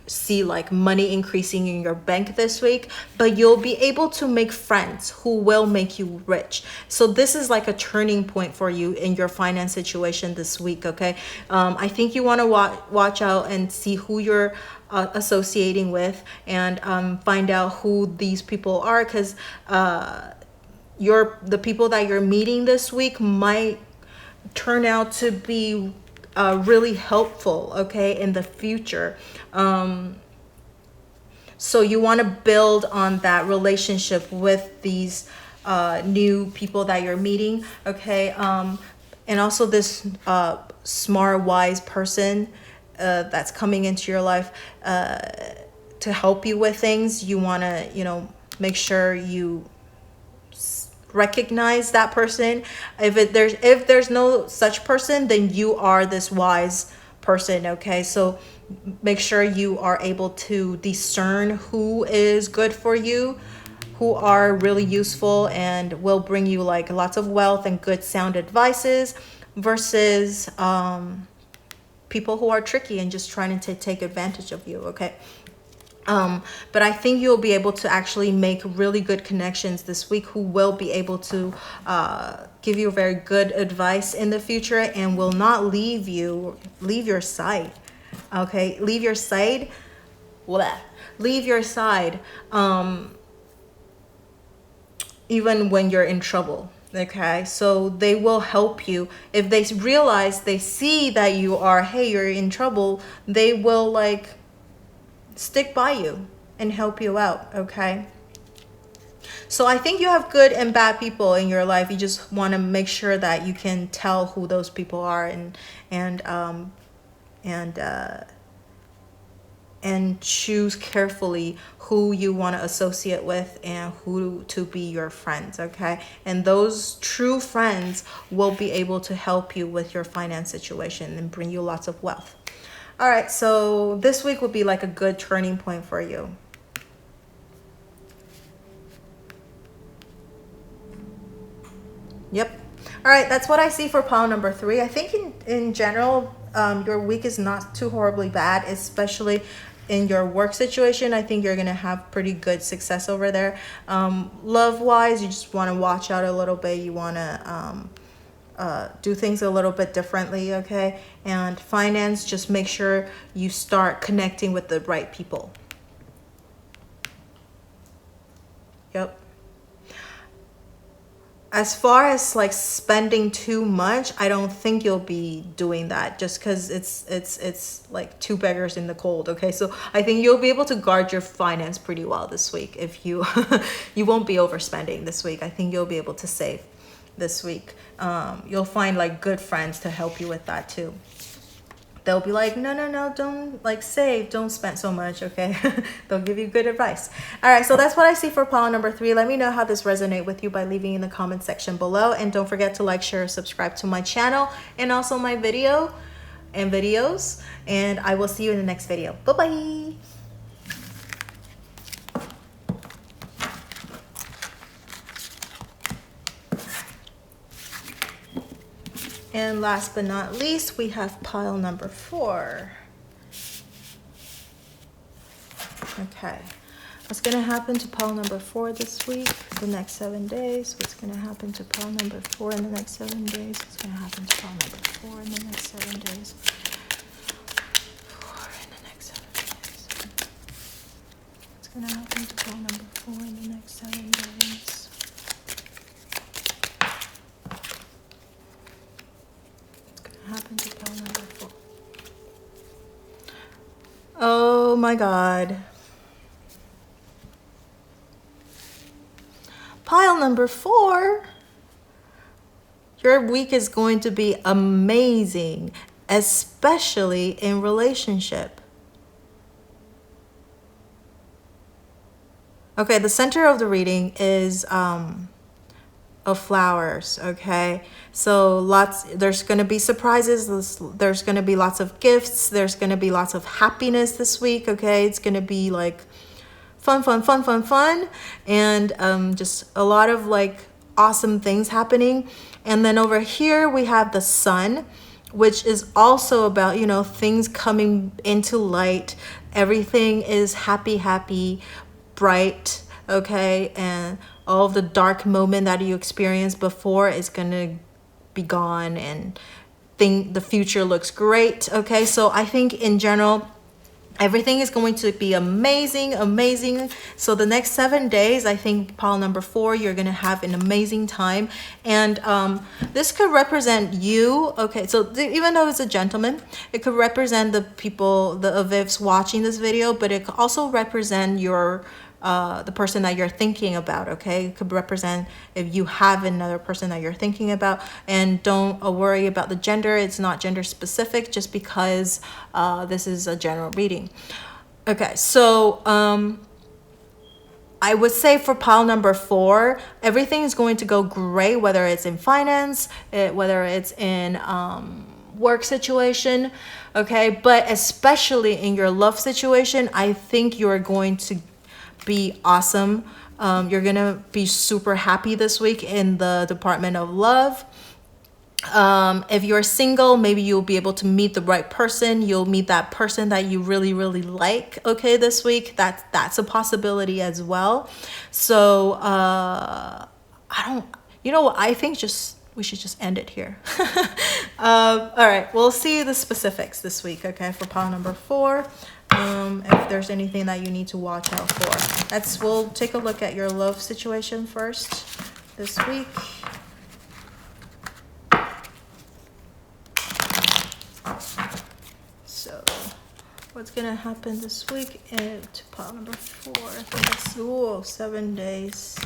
see money increasing in your bank this week, but you'll be able to make friends who will make you rich. So this is like a turning point for you in your finance situation this week, okay? I think you want to watch out and see who you're associating with, and find out who these people are, because the people that you're meeting this week might turn out to be really helpful, okay, in the future. So you want to build on that relationship with these new people that you're meeting, okay? And also this smart, wise person that's coming into your life to help you with things. You want to, you know, make sure you recognize that person. If there's no such person, then you are this wise person, okay? So make sure you are able to discern who is good for you, who are really useful and will bring you like lots of wealth and good sound advices, versus people who are tricky and just trying to take advantage of you, okay? But I think you'll be able to actually make really good connections this week who will be able to give you very good advice in the future, and will not leave your side, okay? Leave your side even when you're in trouble, okay? So they will help you. If they see that you're in trouble, they will like stick by you and help you out, okay? So I think you have good and bad people in your life. You just want to make sure that you can tell who those people are, and choose carefully who you want to associate with and who to be your friends, okay? And those true friends will be able to help you with your finance situation and bring you lots of wealth. All right, so this week will be like a good turning point for you. Yep. All right, that's what I see for pile number 3. I think in general, your week is not too horribly bad, especially in your work situation. I think you're going to have pretty good success over there. Love-wise, you just want to watch out a little bit. You want to do things a little bit differently, okay? And finance, just make sure you start connecting with the right people. Yep. As far as like spending too much, I don't think you'll be doing that, just because it's like two beggars in the cold, okay? So I think you'll be able to guard your finance pretty well this week. If you you won't be overspending this week. I think you'll be able to save this week. You'll find like good friends to help you with that too. They'll be like, no, don't like save, don't spend so much, okay? They'll give you good advice. All right, so that's what I see for pile number 3. Let me know how this resonates with you by leaving in the comment section below. And don't forget to like, share, subscribe to my channel and also my videos. And I will see you in the next video. Bye-bye. And last but not least, we have pile number 4. Okay. What's going to happen to pile number 4 this week, the next 7 days? What's going to happen to pile number 4 in the next 7 days? What's going to happen to pile number 4 in the next 7 days? 4 in the next 7 days. What's going to happen to pile number 4 in the next 7 days? What's going to happen to pile number 4? Oh my God. Pile number 4, your week is going to be amazing, especially in relationship. Okay, the center of the reading is of flowers, okay? So there's going to be surprises, there's going to be lots of gifts, there's going to be lots of happiness this week, okay? It's going to be like fun, and just a lot of like awesome things happening. And then over here we have the sun, which is also about, you know, things coming into light. Everything is happy, bright, okay? And all of the dark moment that you experienced before is gonna be gone, and the future looks great, okay? So I think in general, everything is going to be amazing. So the next 7 days, I think pile number 4, you're going to have an amazing time. And this could represent you. Okay, so even though it's a gentleman, it could represent the people, the avivs watching this video, but it could also represent your the person that you're thinking about, okay? It could represent if you have another person that you're thinking about. And don't worry about the gender. It's not gender specific, just because this is a general reading. Okay, so I would say for pile number 4, everything is going to go great, whether it's in finance, whether it's in work situation, okay? But especially in your love situation, I think you're going to be awesome. You're gonna be super happy this week in the department of love. If you're single, maybe you'll be able to meet the right person. You'll meet that person that you really like, okay, this week. That's a possibility as well. So you know what, I think we should just end it here. All right, we'll see the specifics this week, okay, for pile number 4. If there's anything that you need to watch out for. We'll take a look at your love situation first this week. So what's gonna happen this week to pile number 4? 7 days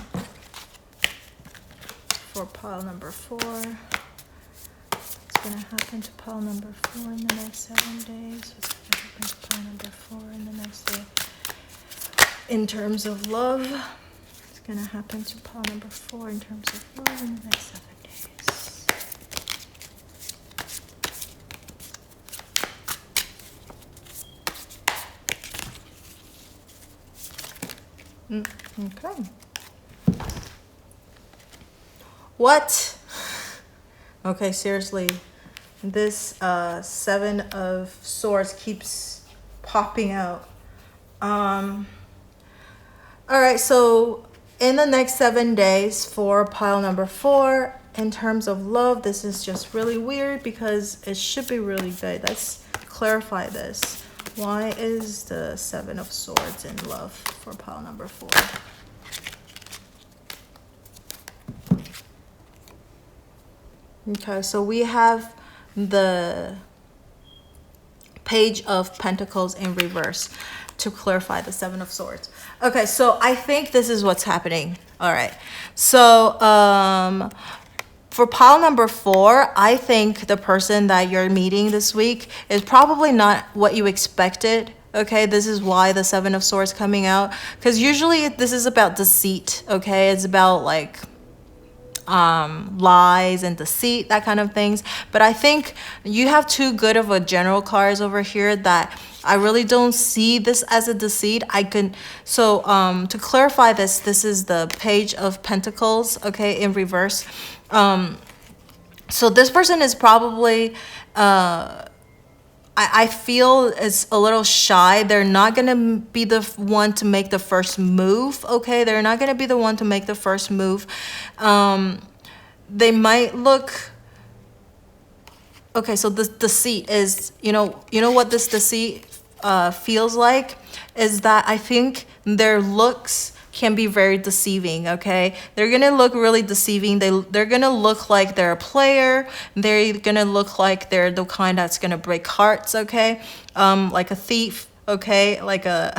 for pile number 4. What's gonna happen to pile number 4 in the next 7 days? What's gonna happen to pile number 4 in the next day? In terms of love, what's gonna happen to pile number 4 in terms of love in the next 7 days? Okay. What? Okay, seriously. This 7 of Swords keeps popping out. All right, so in the next 7 days for pile number 4, in terms of love, this is just really weird because it should be really good. Let's clarify this. Why is the 7 of Swords in love for pile number 4? Okay, so we have the Page of Pentacles in reverse to clarify the 7 of Swords. Okay, so I think this is what's happening. All right, so for pile number 4, I think the person that you're meeting this week is probably not what you expected. Okay, this is why the 7 of Swords coming out, because usually this is about deceit. Okay, it's about like lies and deceit, that kind of things. But I think you have too good of a general cards over here that I really don't see this as a deceit. To clarify this, this is the Page of Pentacles, okay, in reverse. So this person is probably I feel is a little shy. They're not going to be the one to make the first move, okay? They're not going to be the one to make the first move. They might look... Okay, so the deceit is, you know what this deceit feels like? Is that I think their looks can be very deceiving, okay? They're gonna look really deceiving. They're gonna look like they're a player. They're gonna look like they're the kind that's gonna break hearts, okay? Like a thief, okay? Like a...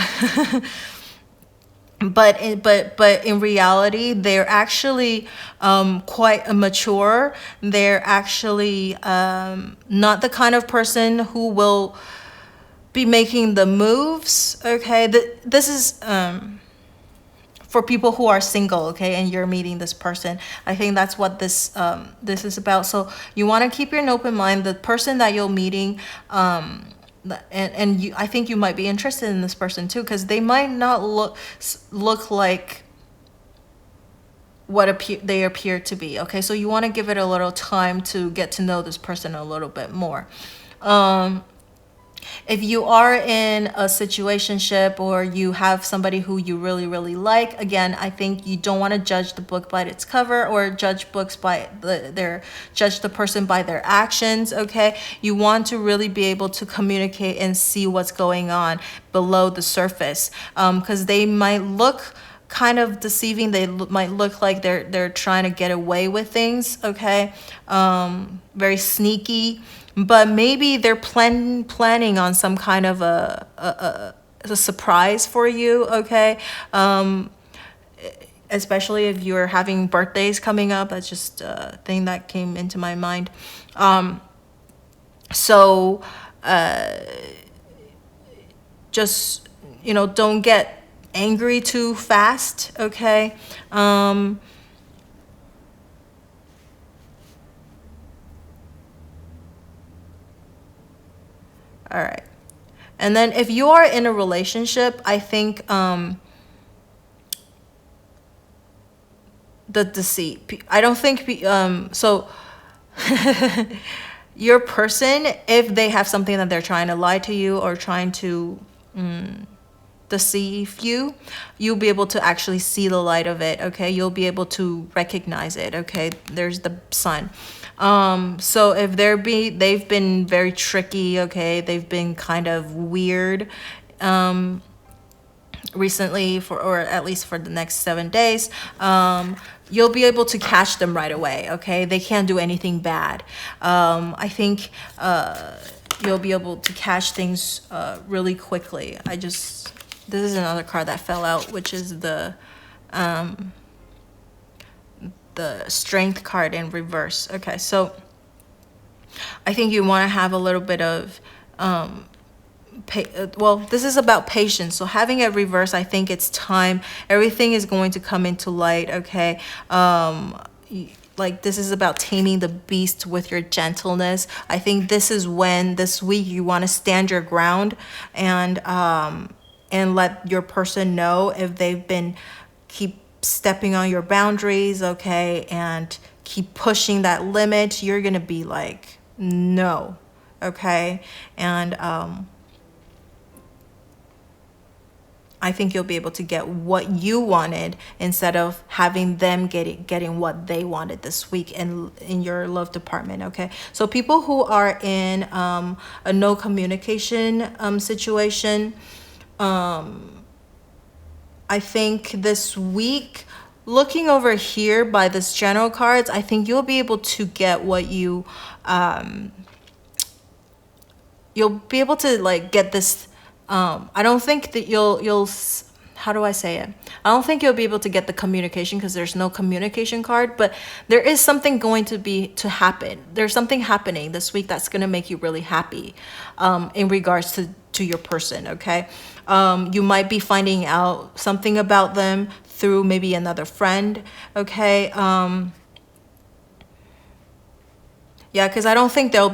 But in reality, they're actually quite mature. They're actually not the kind of person who will be making the moves, okay? This is... for people who are single, okay, and you're meeting this person. I think that's what this is about. So you want to keep an open mind. The person that you're meeting, and I think you might be interested in this person too, because they might not look like what they appear to be. Okay, so you want to give it a little time to get to know this person a little bit more. If you are in a situationship or you have somebody who you really, really like, again, I think you don't want to judge the book by its cover or judge books by judge the person by their actions, okay? You want to really be able to communicate and see what's going on below the surface, because they might look kind of deceiving. They might look like they're trying to get away with things, okay? Very sneaky. But maybe they're planning on some kind of a surprise for you, okay? Especially if you're having birthdays coming up. That's just a thing that came into my mind. Just, don't get angry too fast, okay? All right. And then if you are in a relationship, I think the deceit. I don't think so. Your person, if they have something that they're trying to lie to you or trying to deceive you, you'll be able to actually see the light of it, okay? You'll be able to recognize it, okay? There's the sun. So if they've been very tricky, okay? They've been kind of weird recently, or at least for the next 7 days, you'll be able to catch them right away, okay? They can't do anything bad. I think you'll be able to catch things really quickly. This is another card that fell out, which is the Strength card in reverse. Okay, so I think you want to have a little bit of this is about patience. So having it reverse, I think it's time. Everything is going to come into light, okay? Like, this is about taming the beast with your gentleness. I think this is when this week you want to stand your ground and let your person know if they've been keep stepping on your boundaries, okay, and keep pushing that limit. You're gonna be like, no, okay? And I think you'll be able to get what you wanted instead of having them getting what they wanted this week in your love department, okay? So people who are in a no communication situation, I think this week, looking over here by this general cards, I think you'll be able to get what you'll be able to like get this. I don't think that you'll how do I say it? I don't think you'll be able to get the communication because there's no communication card, but there is something going to happen. There's something happening this week that's going to make you really happy in regards to your person, okay? You might be finding out something about them through maybe another friend, okay? Yeah, because I don't think they'll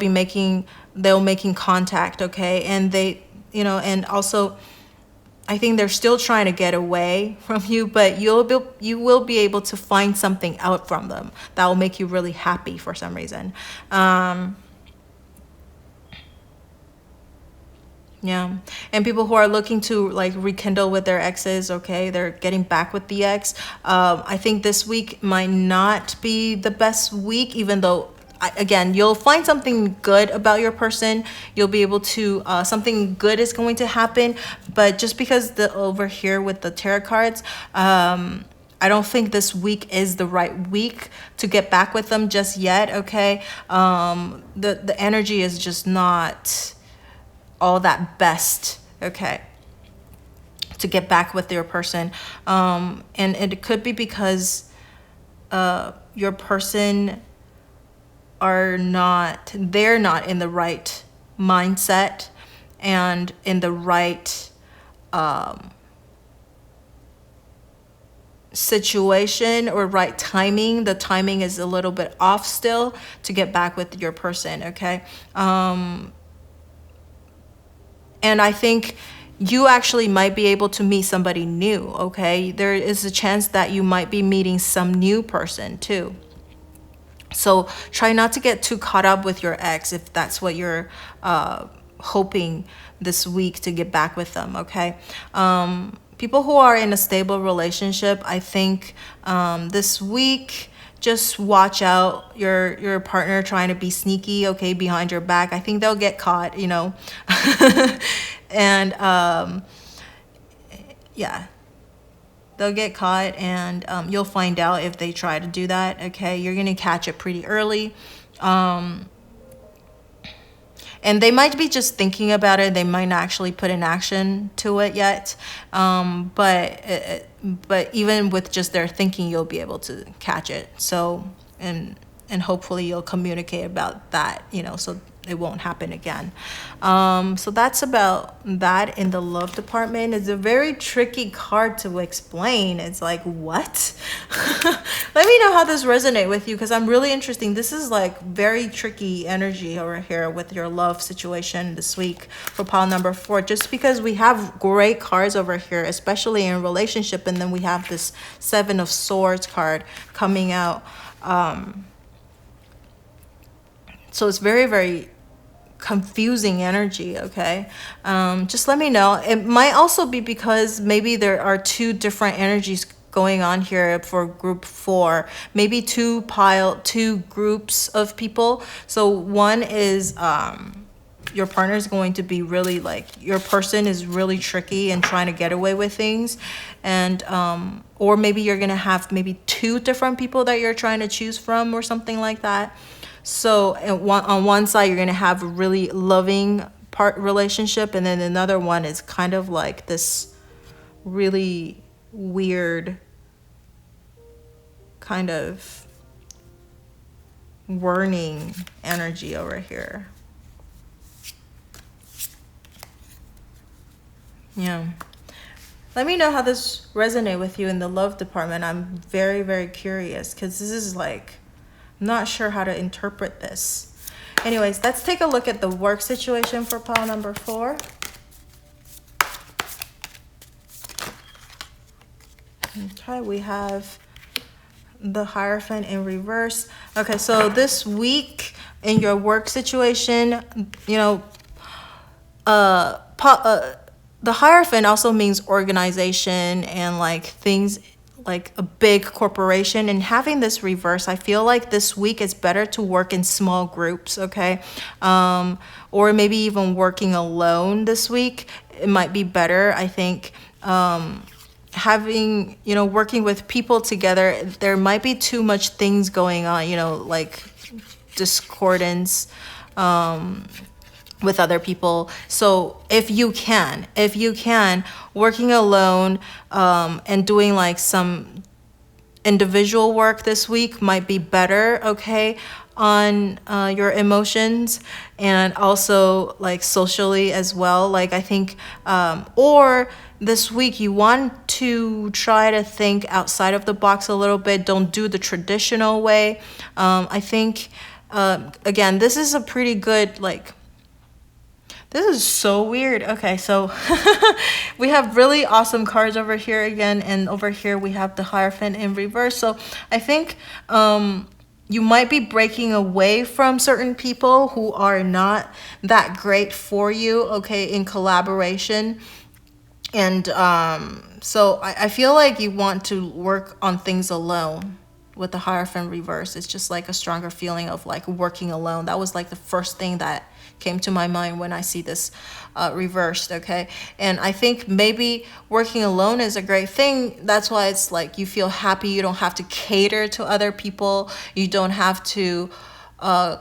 making contact, okay? And they, and also I think they're still trying to get away from you, but you will be able to find something out from them that will make you really happy for some reason. Yeah. And people who are looking to like rekindle with their exes, okay, they're getting back with the ex. I think this week might not be the best week, even though again, you'll find something good about your person. You'll be able to, something good is going to happen. But just because over here with the tarot cards, I don't think this week is the right week to get back with them just yet, okay? The energy is just not all that best, okay, to get back with your person. And it could be because your person they're not in the right mindset and in the right situation or right timing. The timing is a little bit off still to get back with your person, okay? And I think you actually might be able to meet somebody new, okay? There is a chance that you might be meeting some new person too. So try not to get too caught up with your ex if that's what you're hoping this week to get back with them, okay? People who are in a stable relationship, I think this week, just watch out your partner trying to be sneaky, okay, behind your back. I think they'll get caught, you know. And yeah. They'll get caught, and you'll find out if they try to do that, okay? You're going to catch it pretty early. And they might be just thinking about it. They might not actually put in action to it yet. But even with just their thinking, you'll be able to catch it. So, and hopefully you'll communicate about that, you know, so it won't happen again. So that's about that in the love department. It's a very tricky card to explain. It's like, what? Let me know how this resonates with you, because I'm really interested. This is like very tricky energy over here with your love situation this week for pile number 4, just because we have great cards over here, especially in relationship, and then we have this 7 of Swords card coming out. So it's very, very confusing energy, okay? Just let me know. It might also be because maybe there are 2 different energies going on here for group 4. Maybe 2 groups of people. So one is your partner is going to be really like, your person is really tricky and trying to get away with things. And or maybe you're gonna have maybe 2 different people that you're trying to choose from or something like that. So on one side, you're going to have a really loving relationship. And then another one is kind of like this really weird kind of warning energy over here. Yeah. Let me know how this resonates with you in the love department. I'm very, very curious, because this is like, not sure how to interpret this. Anyways, let's take a look at the work situation for pile number 4. Okay, we have the Hierophant in reverse. Okay, so this week in your work situation, you know, the Hierophant also means organization and like things like a big corporation. And having this reverse, I feel like this week it's better to work in small groups, okay? Or maybe even working alone this week, it might be better. I think having, you know, working with people together, there might be too much things going on, you know, like discordance with other people. So if you can, working alone and doing like some individual work this week might be better, okay, on your emotions, and also like socially as well. Like I think, or this week you want to try to think outside of the box a little bit. Don't do the traditional way. I think, again, this is a pretty good, like, this is so weird. Okay, so we have really awesome cards over here again, and over here we have the Hierophant in reverse. So I think you might be breaking away from certain people who are not that great for you, okay, in collaboration. And so I feel like you want to work on things alone with the Hierophant reverse. It's just like a stronger feeling of like working alone. That was like the first thing that came to my mind when I see this reversed, okay? And I think maybe working alone is a great thing. That's why it's like you feel happy. You don't have to cater to other people. You don't have to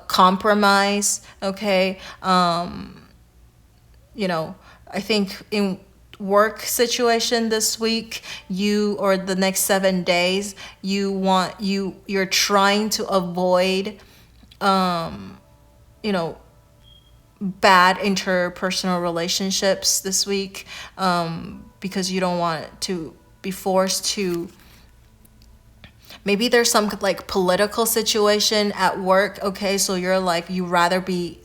compromise, okay? You know, I think in work situation this week, you, or the next 7 days, you're trying to avoid you know, bad interpersonal relationships this week, because you don't want to be forced to, maybe there's some like political situation at work, okay, so you're like, you rather be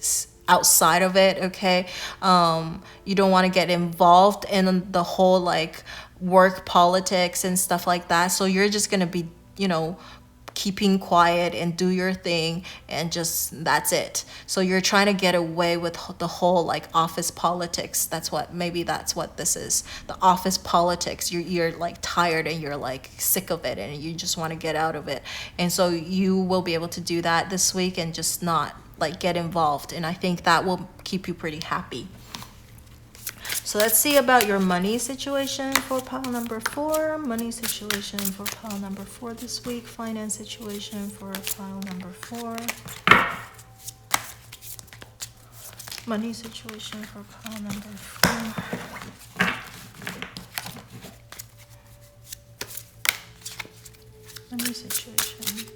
outside of it, okay? You don't want to get involved in the whole like work politics and stuff like that, so you're just gonna be, you know, keeping quiet and do your thing, and just that's it. So you're trying to get away with the whole like office politics. Maybe that's what this is, the office politics. You're like tired and you're like sick of it and you just want to get out of it, and so you will be able to do that this week and just not like get involved, and I think that will keep you pretty happy. So let's see about your money situation for pile number 4. Money situation for pile number 4 this week. Finance situation for pile number 4. Money situation for pile number 4. Money situation.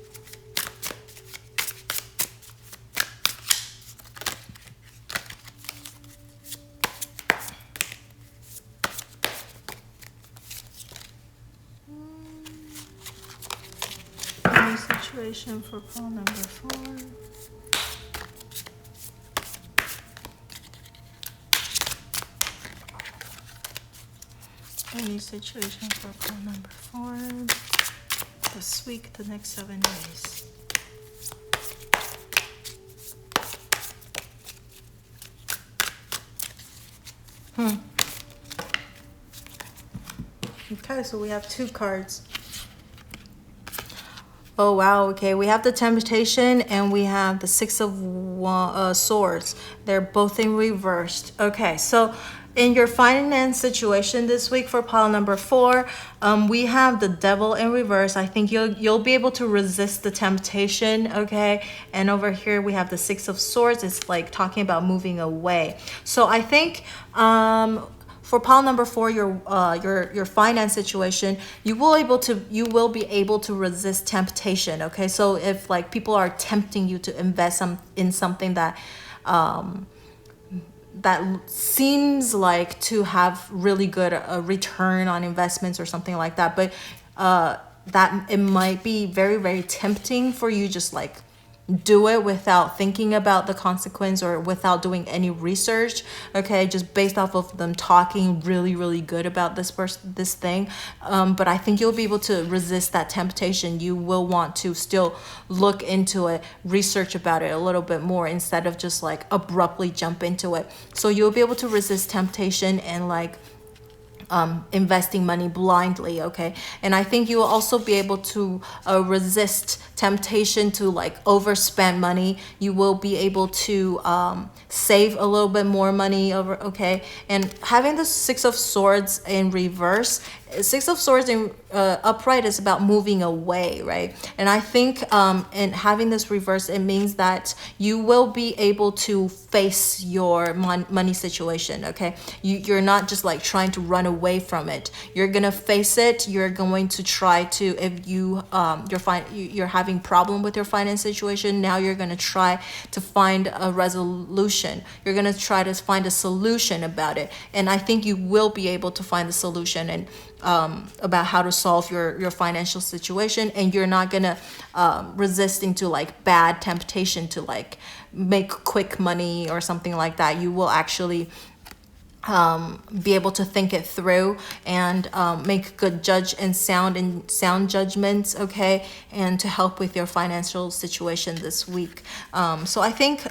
Situation for pile number 4. Any situation for pile number 4 this week, the next 7 days. Okay, so we have 2 cards. Oh wow, okay, we have the Temptation and we have the Six of Swords. They're both in reversed. Okay, so in your finance situation this week for pile number 4, we have the Devil in reverse. I think you'll be able to resist the temptation, okay? And over here we have the Six of Swords. It's like talking about moving away. So I think for pile number 4, your finance situation, you will be able to resist temptation. Okay, so if like people are tempting you to invest in something that that seems like to have really good return on investments or something like that, but that it might be very, very tempting for you just like do it without thinking about the consequence or without doing any research, okay, just based off of them talking really, really good about this thing. But I think you'll be able to resist that temptation. You will want to still look into it, research about it a little bit more instead of just like abruptly jump into it. So you'll be able to resist temptation and like investing money blindly, okay? And I think you will also be able to resist temptation to like overspend money. You will be able to save a little bit more money okay? And having the Six of Swords in reverse, Six of Swords in upright is about moving away, right? And I think in having this reverse, it means that you will be able to face your money situation, okay? You're not just like trying to run away from it. You're gonna face it. You're going to try to, if you're having problem with your finance situation, now you're gonna try to find a resolution. You're gonna try to find a solution about it. And I think you will be able to find the solution and about how to solve your financial situation, and you're not gonna resist into like bad temptation to like make quick money or something like that. You will actually be able to think it through and make good sound judgments, okay, and to help with your financial situation this week. So I think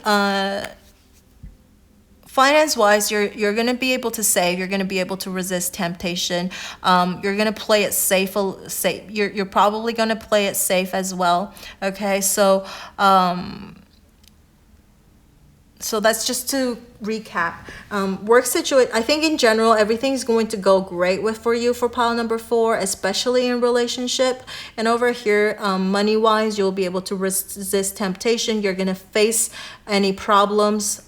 finance-wise, you're gonna be able to save. You're gonna be able to resist temptation. You're gonna play it safe. You're probably gonna play it safe as well. Okay, so so that's just to recap. Work situation, I think in general, everything's going to go great for you for pile number 4, especially in relationship. And over here, money-wise, you'll be able to resist temptation. You're going to face any problems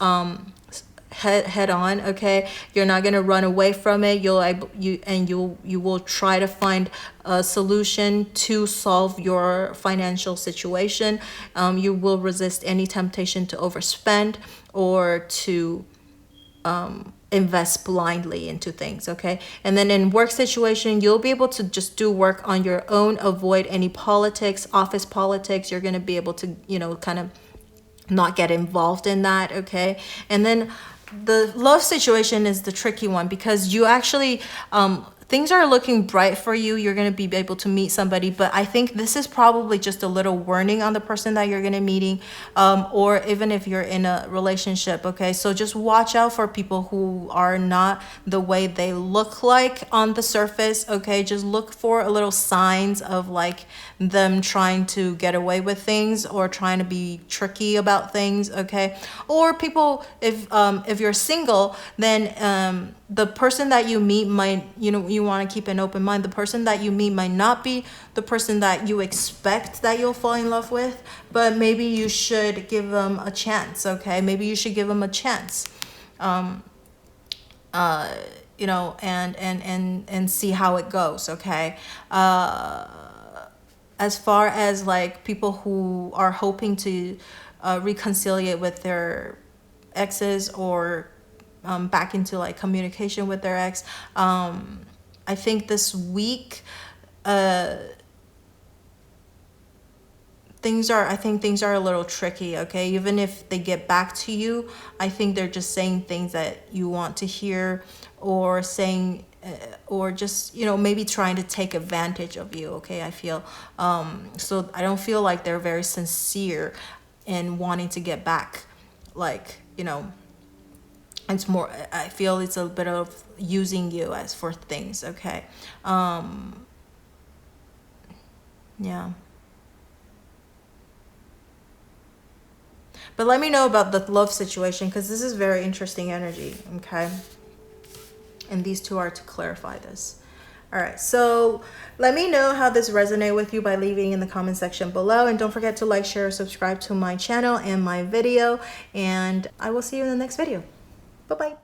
head on, okay? You're not going to run away from it. You will try to find a solution to solve your financial situation. You will resist any temptation to overspend or to invest blindly into things, okay? And then in work situation, you'll be able to just do work on your own, avoid any politics, office politics. You're going to be able to, kind of not get involved in that, okay? And then the love situation is the tricky one, because you actually things are looking bright for you. You're going to be able to meet somebody, but I think this is probably just a little warning on the person that you're going to meeting, or even if you're in a relationship, okay? So just watch out for people who are not the way they look like on the surface, okay? Just look for a little signs of like them trying to get away with things or trying to be tricky about things, okay? Or people, if you're single, then the person that you meet might, you want to keep an open mind. The person that you meet might not be the person that you expect that you'll fall in love with, but maybe you should give them a chance, okay? Maybe you should give them a chance, and see how it goes, okay? As far as like people who are hoping to reconcile with their exes or back into like communication with their ex, I think this week things are a little tricky, okay? Even if they get back to you, I think they're just saying things that you want to hear, or saying or just maybe trying to take advantage of you, okay? I feel so I don't feel like they're very sincere in wanting to get back, like it's more, I feel it's a bit of using you as for things, okay? Yeah. But let me know about the love situation, because this is very interesting energy, okay? And these two are to clarify this. All right, so let me know how this resonates with you by leaving in the comment section below. And don't forget to like, share, subscribe to my channel and my video. And I will see you in the next video. Bye-bye.